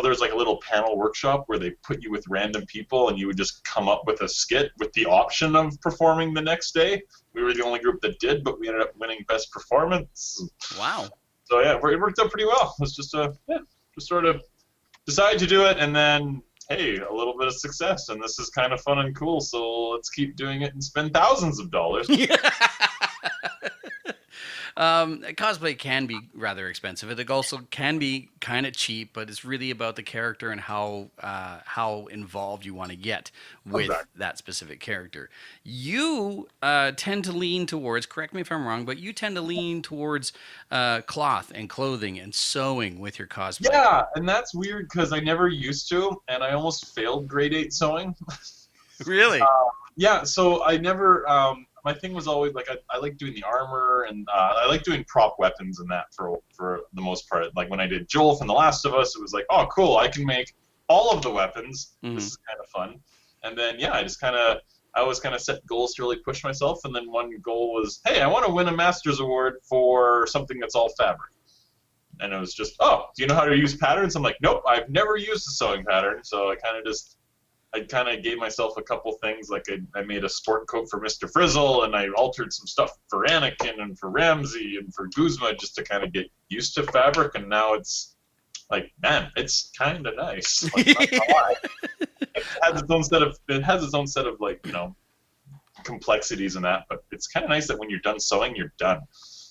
there's like a little panel workshop where they put you with random people and you would just come up with a skit with the option of performing the next day. We were the only group that did, but we ended up winning best performance. Wow. So yeah, it worked out pretty well. It was just sort of decided to do it, and then hey, a little bit of success, and this is kind of fun and cool, so let's keep doing it and spend thousands of dollars. Cosplay can be rather expensive. It also can be kind of cheap, but it's really about the character and how involved you want to get with that specific character. You tend to lean towards, correct me if I'm wrong, but you tend to lean towards cloth and clothing and sewing with your cosplay. Yeah, and that's weird because I never used to, and I almost failed grade 8 sewing. Really? Yeah, so I never... my thing was always like I like doing the armor and I like doing prop weapons and that for the most part. Like when I did Joel from The Last of Us, it was like, oh cool, I can make all of the weapons. Mm-hmm. This is kind of fun. And then I always kind of set goals to really push myself. And then one goal was, hey, I want to win a Master's Award for something that's all fabric. And it was just, oh, do you know how to use patterns? I'm like, nope, I've never used a sewing pattern. So I kind of gave myself a couple things, like I made a sport coat for Mr. Frizzle, and I altered some stuff for Anakin and for Ramsey and for Guzma just to kind of get used to fabric, and now it's like, man, it's kind of nice. Like, not gonna lie. It has its own set of like, complexities and that, but it's kind of nice that when you're done sewing, you're done.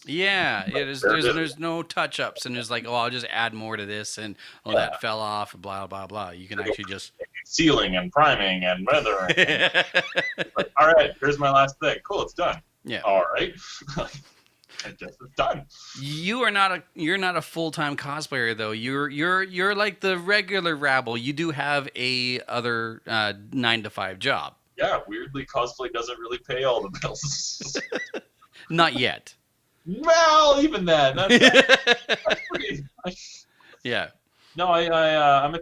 Yeah, there's no touch-ups, and there's like, oh, I'll just add more to this, and that fell off, and blah, blah, blah. You can actually just... Sealing and priming and weathering. Like, all right, here's my last thing. Cool, it's done. Yeah. All right. I guess it's done. You're not a full-time cosplayer, though. You're like the regular rabble. You do have a other 9-to-5 job. Yeah, weirdly, cosplay doesn't really pay all the bills. Not yet. Well, even then, that's pretty. Yeah. No, I'm a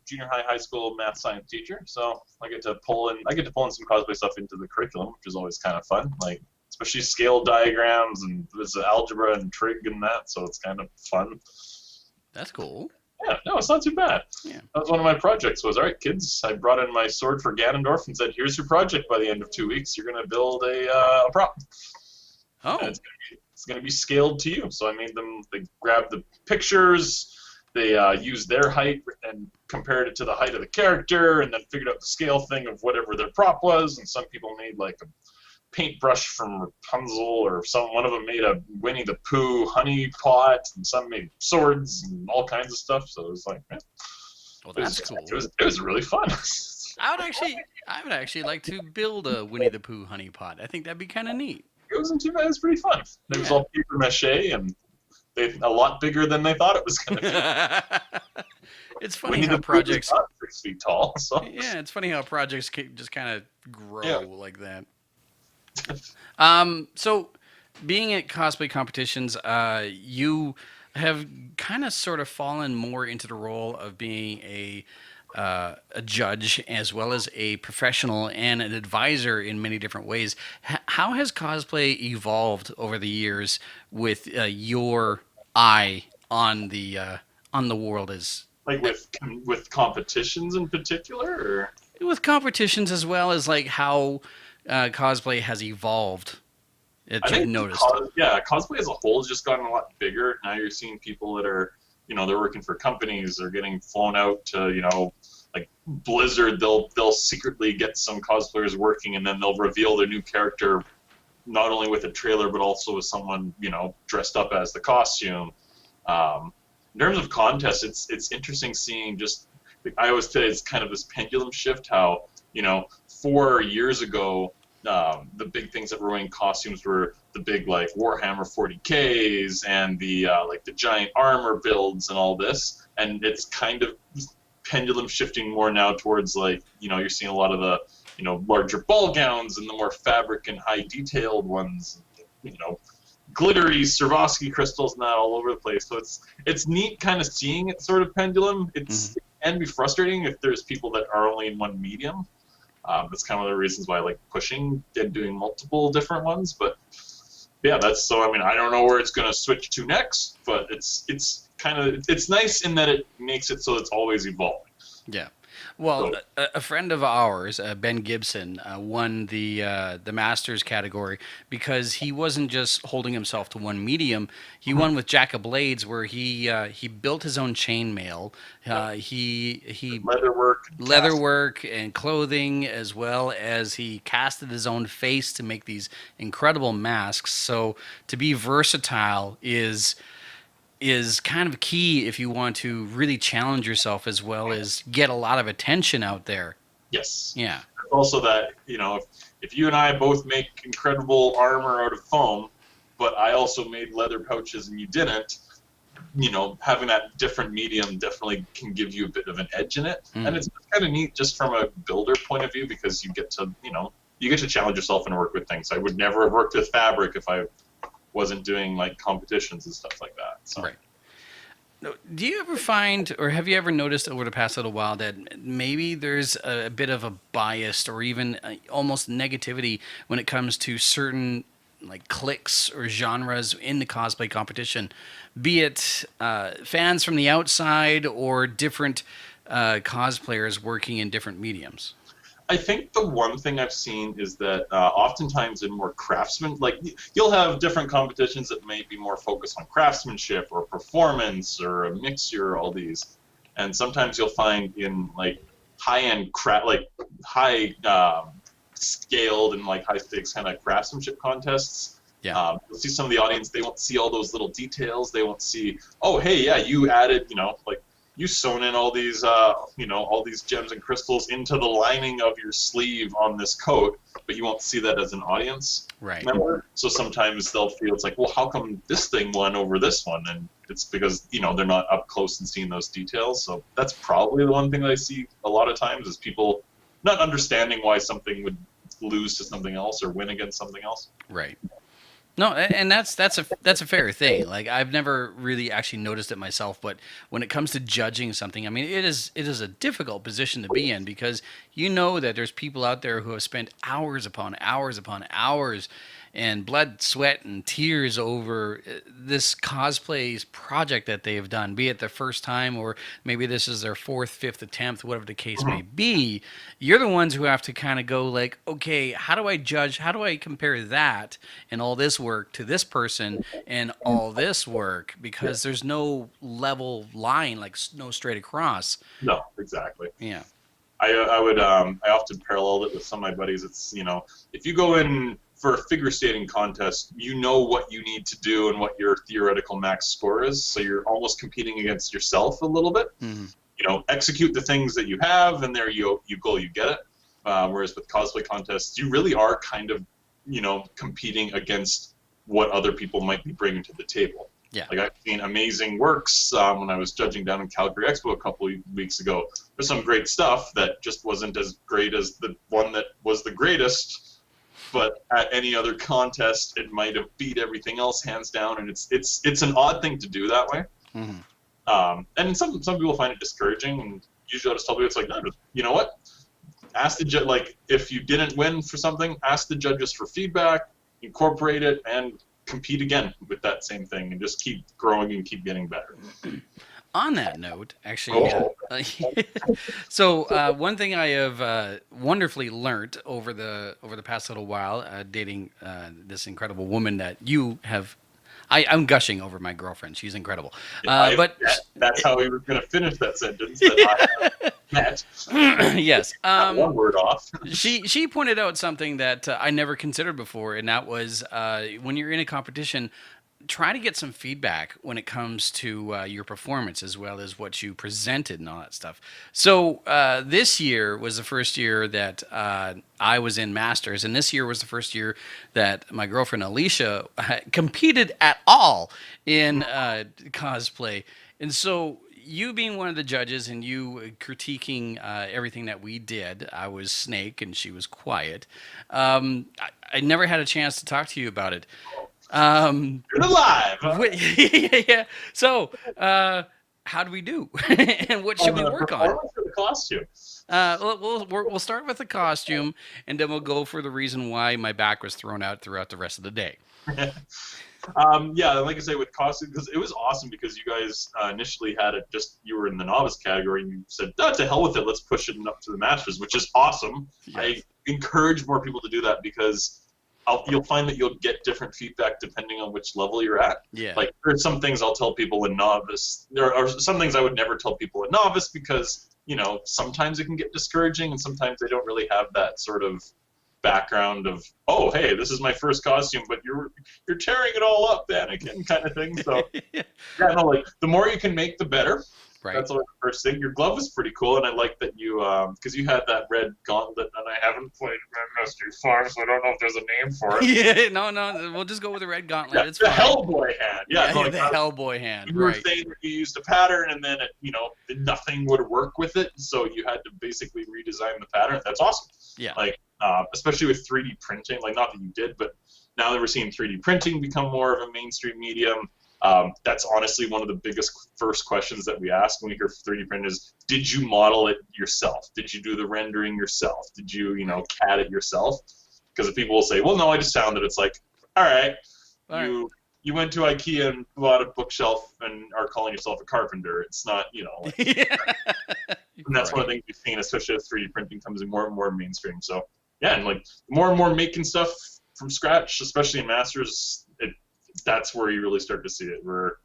junior high school math science teacher, so I get to pull in some cosplay stuff into the curriculum, which is always kind of fun. Like especially scale diagrams and there's algebra and trig and that, so it's kind of fun. That's cool. Yeah, no, it's not too bad. Yeah. That was one of my projects. Was all right, kids. I brought in my sword for Ganondorf and said, "Here's your project. By the end of 2 weeks, you're gonna build a prop." Oh. And it's gonna be scaled to you. So I made them. They grabbed the pictures. They used their height and compared it to the height of the character, and then figured out the scale thing of whatever their prop was. And some people made like a paintbrush from Rapunzel, or one of them made a Winnie the Pooh honey pot, and some made swords and all kinds of stuff. So it was like, man, well, that's cool. It was really fun. I would actually like to build a Winnie the Pooh honey pot. I think that'd be kind of neat. It wasn't too bad. It was pretty fun. It was all paper mache, and a lot bigger than they thought it was going to be. It's funny how projects... Not 6 feet tall, so... Yeah, it's funny how projects just kind of grow like that. So, being at cosplay competitions, you have kind of sort of fallen more into the role of being a a judge as well as a professional and an advisor in many different ways. How has cosplay evolved over the years with your eye on the world as Like with competitions in particular, or with competitions as well as like how cosplay has evolved that I you've think noticed? cosplay as a whole has just gotten a lot bigger. Now you're seeing people that are, they're working for companies, they're getting flown out to, like Blizzard. They'll secretly get some cosplayers working, and then they'll reveal their new character, not only with a trailer but also with someone, dressed up as the costume. In terms of contests, it's interesting seeing just. I always say it's kind of this pendulum shift. How 4 years ago, the big things that were wearing costumes were the big like Warhammer 40Ks and the like the giant armor builds and all this, and it's kind of pendulum shifting more now towards like you're seeing a lot of the larger ball gowns and the more fabric and high detailed ones, glittery Swarovski crystals and that all over the place. So it's neat kind of seeing it sort of pendulum. It can be frustrating if there's people that are only in one medium. That's kind of the reasons why I like pushing and doing multiple different ones. But yeah, that's so. I mean, I don't know where it's going to switch to next, but it's nice in that it makes it so it's always evolving. Yeah. Well, a friend of ours, Ben Gibson, won the Masters category because he wasn't just holding himself to one medium. He won with Jack of Blades, where he built his own chainmail. He leatherwork and clothing, as well as he casted his own face to make these incredible masks. So to be versatile is kind of key if you want to really challenge yourself as well as get a lot of attention out there. Yes. Yeah. Also that, if you and I both make incredible armor out of foam, but I also made leather pouches and you didn't, having that different medium definitely can give you a bit of an edge in it. And it's kind of neat just from a builder point of view because you get to challenge yourself and work with things. I would never have worked with fabric if I wasn't doing like competitions and stuff like that. So. Right. Do you ever find, or have you ever noticed over the past little while that maybe there's a bit of a bias or even almost negativity when it comes to certain like cliques or genres in the cosplay competition, be it fans from the outside or different cosplayers working in different mediums? I think the one thing I've seen is that oftentimes in more craftsman, like you'll have different competitions that may be more focused on craftsmanship or performance or a mixture, all these, and sometimes you'll find in like high-end like high scaled and like high stakes kind of craftsmanship contests. Yeah. You'll see some of the audience, they won't see all those little details. They won't see, oh hey, yeah, you added, like. You sewn in all these, all these gems and crystals into the lining of your sleeve on this coat, but you won't see that as an audience member. So sometimes they'll feel it's like, well, how come this thing won over this one? And it's because they're not up close and seeing those details. So that's probably the one thing that I see a lot of times is people not understanding why something would lose to something else or win against something else. Right. No, and that's a fair thing. Like I've never really actually noticed it myself, but when it comes to judging something, I mean, it is a difficult position to be in because that there's people out there who have spent hours upon hours upon hours and blood, sweat, and tears over this cosplay's project that they have done, be it their first time or maybe this is their 4th, 5th attempt, whatever the case may be. You're the ones who have to kind of go like, okay, how do I judge? How do I compare that and all this work to this person and all this work? Because there's no level line, like no straight across. No, exactly. Yeah. I often parallel it with some of my buddies. It's, if you go in for a figure skating contest, you know what you need to do and what your theoretical max score is. So you're almost competing against yourself a little bit. Mm-hmm. Execute the things that you have, and there you go, you get it. Whereas with cosplay contests, you really are kind of, competing against what other people might be bringing to the table. Yeah. Like I've seen amazing works when I was judging down in Calgary Expo a couple of weeks ago. There's some great stuff that just wasn't as great as the one that was the greatest. But at any other contest, it might have beat everything else hands down, and it's an odd thing to do that way. Mm-hmm. And some people find it discouraging, and usually I'll just tell people, it's like, no, you know what? Ask the judge, like, if you didn't win for something, ask the judges for feedback, incorporate it, and compete again with that same thing, and just keep growing and keep getting better. On that note, actually, so one thing I have wonderfully learned over the past little while, dating this incredible woman that you have. I'm gushing over my girlfriend. She's incredible. But that's how we were going to finish that sentence. That I met. Yes. One word off. She pointed out something that I never considered before, and that was when you're in a competition, try to get some feedback when it comes to your performance as well as what you presented and all that stuff. So this year was the first year that I was in Masters, and this year was the first year that my girlfriend Alicia competed at all in cosplay. And so you being one of the judges and you critiquing everything that we did, I was Snake and she was Quiet. I never had a chance to talk to you about it. You're alive. Huh? Yeah. So, how do we do, and what should we work on? The costume. We'll start with the costume, and then we'll go for the reason why my back was thrown out throughout the rest of the day. Yeah, like I say, with costume, because it was awesome because you guys initially had it you were in the novice category, and you said, to hell with it, let's push it up to the Masters, which is awesome. Yes. I encourage more people to do that because you'll find that you'll get different feedback depending on which level you're at. Yeah. Like, there's some things I'll tell people in novice. There are some things I would never tell people in novice because, sometimes it can get discouraging and sometimes they don't really have that sort of background of, oh, hey, this is my first costume, but you're tearing it all up, Anakin, kind of thing. So, like, the more you can make, the better. Right. That's always the first thing. Your glove was pretty cool, and I like that you, because you had that red gauntlet, and I haven't played Red Mystery Farm, so I don't know if there's a name for it. Yeah, no, we'll just go with the red gauntlet. Yeah, it's the fine. Hellboy hand. Yeah, the Hellboy hand. You were saying that you used a pattern, and then nothing would work with it, so you had to basically redesign the pattern. That's awesome. Yeah. Like, especially with 3D printing, like, not that you did, but now that we're seeing 3D printing become more of a mainstream medium. That's honestly one of the biggest first questions that we ask when we hear 3D print is, did you model it yourself? Did you do the rendering yourself? Did you, CAD it yourself? Because if people will say, well, no, I just found it. It's like, all right, you went to IKEA and bought a bookshelf and are calling yourself a carpenter. It's not, like, and that's one of the things we've seen, especially as 3D printing comes in more and more mainstream. So, yeah, and like more and more making stuff from scratch, especially in Masters, that's where you really start to see it. Where,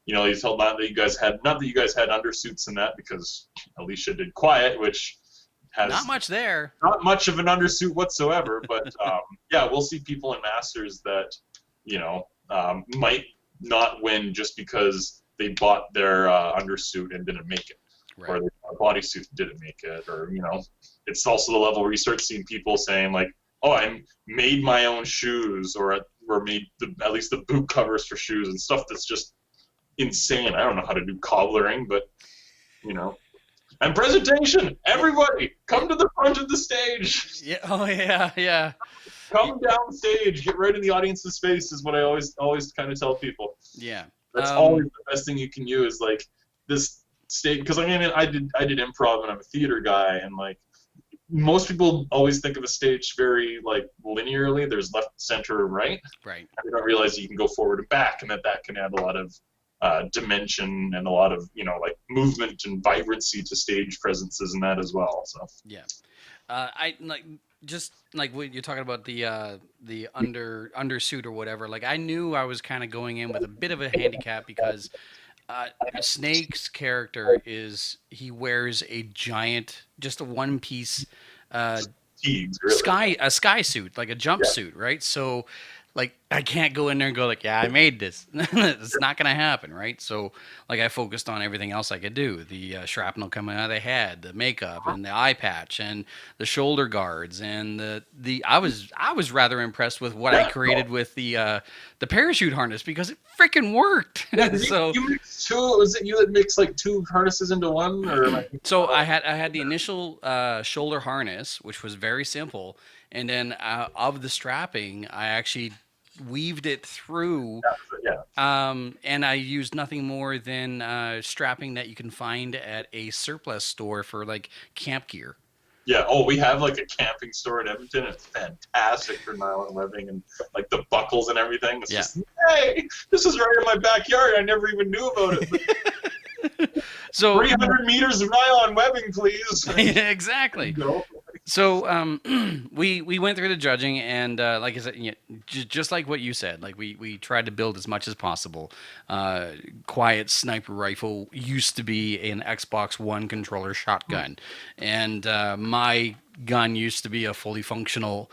you told not that you guys had undersuits in that because Alicia did Quiet, which has not much there. Not much of an undersuit whatsoever. But yeah, we'll see people in Masters that might not win just because they bought their undersuit and didn't make it, right. Or their bodysuit didn't make it, or it's also the level where you start seeing people saying like, oh, I made my own shoes, or made at least the boot covers for shoes and stuff that's just insane. I don't know how to do cobblering, but and presentation. Everybody, come to the front of the stage. Yeah. Oh yeah. Come down stage. Get right in the audience's face is what I always kind of tell people. Yeah. That's always the best thing you can use. Like this stage, because I did improv and I'm a theater guy, and like. Most people always think of a stage very like linearly. There's left, center, right. Right. And they don't realize you can go forward and back, and that can add a lot of dimension and a lot of like movement and vibrancy to stage presences and that as well. So yeah, I like just like what you're talking about the undersuit or whatever. Like I knew I was kind of going in with a bit of a handicap because. Snake's character he wears a giant, just a one-piece sky suit, like a jumpsuit, right? So, like, I can't go in there and go like, yeah, I made this. It's not gonna happen, right? So, like, I focused on everything else I could do: the shrapnel coming out of the head, the makeup, and the eye patch, and the shoulder guards, and I was rather impressed with what I created with the parachute harness because it freaking worked. So you mixed two. Was it you that mixed like two harnesses into one? Or so I had the initial shoulder harness, which was very simple, and then of the strapping, I actually weaved it through And I used nothing more than strapping that you can find at a surplus store for like camp gear. Yeah. Oh, we have like a camping store in Edmonton. It's fantastic for nylon webbing and like the buckles and everything. It's just, hey, this is right in my backyard. I never even knew about it. So 300 meters of nylon webbing, please. Exactly. So we went through the judging, and like I said, just like what you said, like we tried to build as much as possible. Quiet sniper rifle used to be an Xbox One controller shotgun, and my gun used to be a fully functional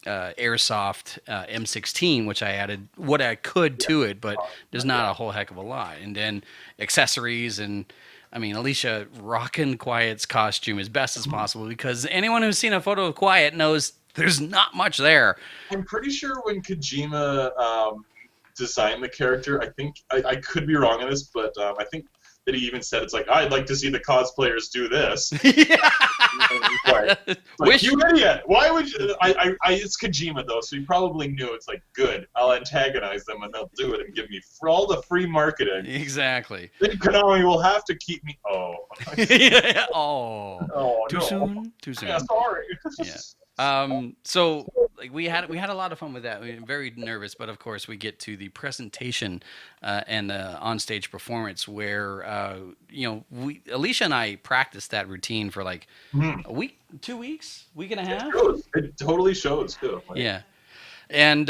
airsoft M16, which I added what I could to it, but there's not a whole heck of a lot. And then accessories and. I mean, Alicia rocking Quiet's costume as best as possible, because anyone who's seen a photo of Quiet knows there's not much there. I'm pretty sure when Kojima designed the character, I think, I could be wrong on this, but I think that he even said, it's like, I'd like to see the cosplayers do this. Like, you idiot! Why would you? It's Kojima, though, so he probably knew. It's like, good, I'll antagonize them, and they'll do it and give me all the free marketing. Exactly. Then Konami will have to keep me... Oh. Too soon? Too soon. Yeah, sorry. So like we had a lot of fun with that. We were very nervous, but of course we get to the presentation and the onstage performance where Alicia and I practiced that routine for like a week, 2 weeks, week and a half. It totally shows too. Yeah. And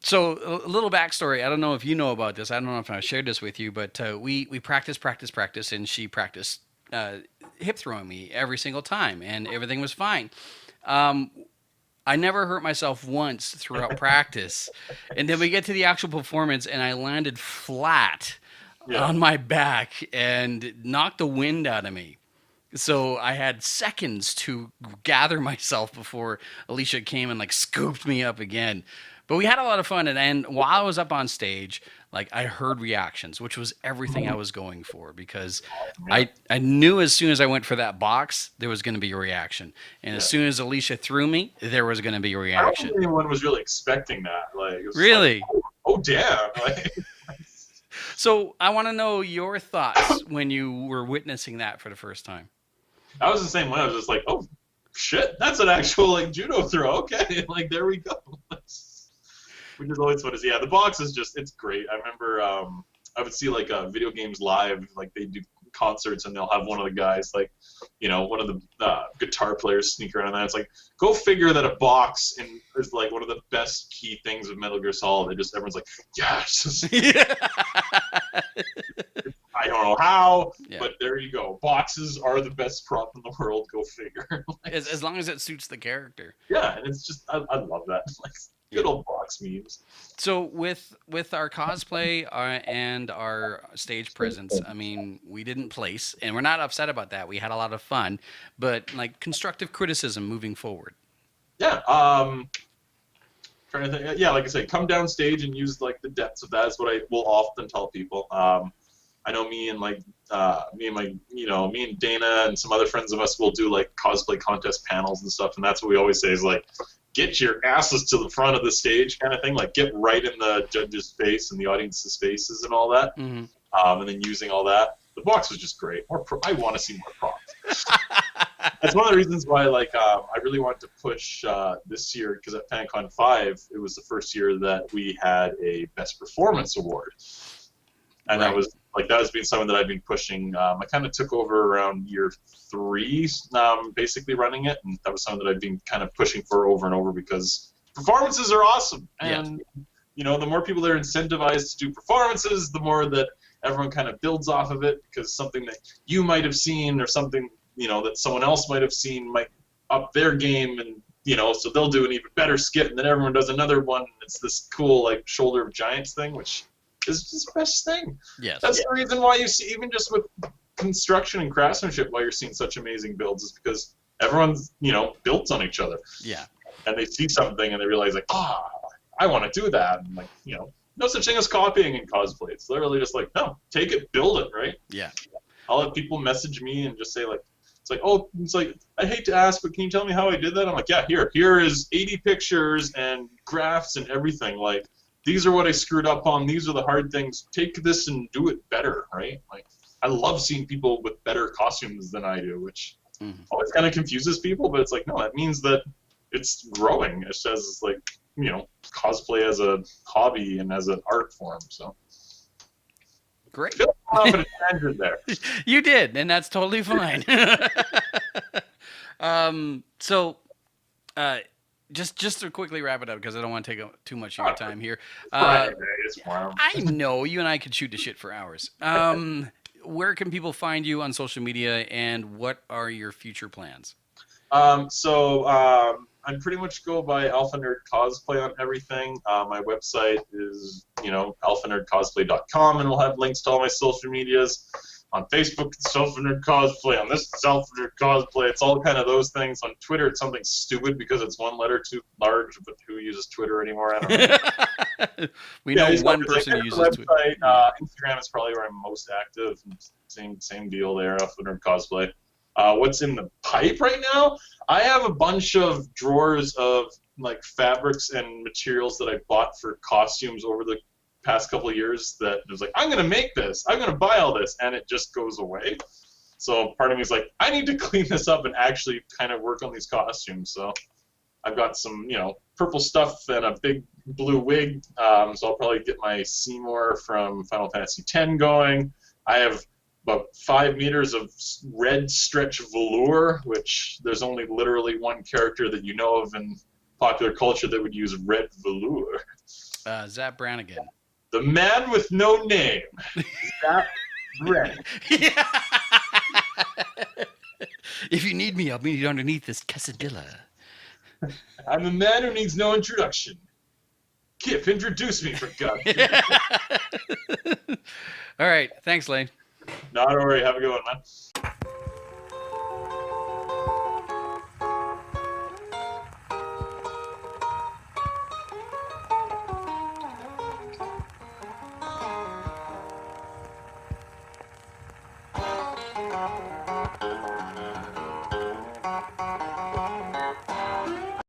so a little backstory. I don't know if you know about this. I don't know if I shared this with you, but we practiced, and she practiced hip throwing me every single time, and everything was fine. I never hurt myself once throughout practice. And then we get to the actual performance, and I landed flat on my back and knocked the wind out of me. So I had seconds to gather myself before Alicia came and like scooped me up again. But we had a lot of fun, and while I was up on stage, like I heard reactions, which was everything I was going for, because I knew as soon as I went for that box, there was going to be a reaction, and as soon as Alicia threw me, there was going to be a reaction. I don't think anyone was really expecting that. Like, it was really? Like, oh damn! Like, so I want to know your thoughts when you were witnessing that for the first time. I was the same way. I was just like, oh shit, that's an actual like judo throw. Okay, like there we go. Which is always fun to see. Yeah, the box is just, it's great. I remember I would see like Video Games Live, like they do concerts and they'll have one of the guys, like, one of the guitar players sneak around, and it's like, go figure that a box is like one of the best key things of Metal Gear Solid. Everyone's like, yes! I don't know how, but there you go. Boxes are the best prop in the world, go figure. Like, as long as it suits the character. Yeah, and it's just, I love that. Like, good old box memes. So with our cosplay and our stage presence, I mean, we didn't place, and we're not upset about that. We had a lot of fun, but like constructive criticism moving forward. Yeah. Trying to think. Yeah, like I say, come down stage and use like the depths of that is what I will often tell people. I know me and Dana and some other friends of us will do like cosplay contest panels and stuff, and that's what we always say is like, get your asses to the front of the stage kind of thing, like get right in the judge's face and the audience's faces and all that, and then using all that. The box was just great. I want to see more props. That's one of the reasons why, like, I really wanted to push this year, because at Fancon 5, it was the first year that we had a Best Performance Award. And that has been something that I've been pushing. I kind of took over around year 3, basically running it, and that was something that I've been kind of pushing for over and over, because performances are awesome. And, the more people that are incentivized to do performances, the more that everyone kind of builds off of it, because something that you might have seen or something, that someone else might have seen might up their game, and, so they'll do an even better skit, and then everyone does another one, and it's this cool, like, Shoulder of Giants thing, which is just the best thing. Yes. That's the reason why you see, even just with construction and craftsmanship, why you're seeing such amazing builds, is because everyone's, built on each other. Yeah. And they see something and they realize, like, I want to do that. And, like, no such thing as copying in cosplay. It's literally just like, no, take it, build it, right? Yeah. I'll have people message me and just say, like, it's like, I hate to ask, but can you tell me how I did that? I'm like, yeah, here is 80 pictures and graphs and everything. Like, these are what I screwed up on. These are the hard things. Take this and do it better, right? Like, I love seeing people with better costumes than I do, which always kind of confuses people. But it's like, no, that means that it's growing. It says like, you know, cosplay as a hobby and as an art form. So. Great. Feel confident tangent there. You did, and that's totally fine. Just to quickly wrap it up, because I don't want to take too much of your time here. I know you and I could shoot the shit for hours. Where can people find you on social media, and what are your future plans? I pretty much go by Alpha Nerd Cosplay on everything. My website is, alphanerdcosplay.com, and we'll have links to all my social medias. On Facebook, it's Alpha Nerd Cosplay. On this, it's Alpha Nerd Cosplay. It's all kind of those things. On Twitter, it's something stupid because it's one letter too large, but who uses Twitter anymore? I don't know. We know one person who uses Twitter. Instagram is probably where I'm most active. Same deal there, Alpha Nerd Cosplay. What's in the pipe right now? I have a bunch of drawers of like fabrics and materials that I bought for costumes over the past couple of years that was like, I'm going to make this, I'm going to buy all this, and it just goes away. So part of me is like, I need to clean this up and actually kind of work on these costumes. So I've got some, purple stuff and a big blue wig. So I'll probably get my Seymour from Final Fantasy X going. I have about 5 meters of red stretch velour, which there's only literally one character that you know of in popular culture that would use red velour. Zap Brannigan. The man with no name. Zap Brannigan. Yeah. If you need me, I'll meet you underneath this quesadilla. I'm a man who needs no introduction. Kip, introduce me, for God's sake. All right. Thanks, Lane. No, don't worry. Have a good one, man.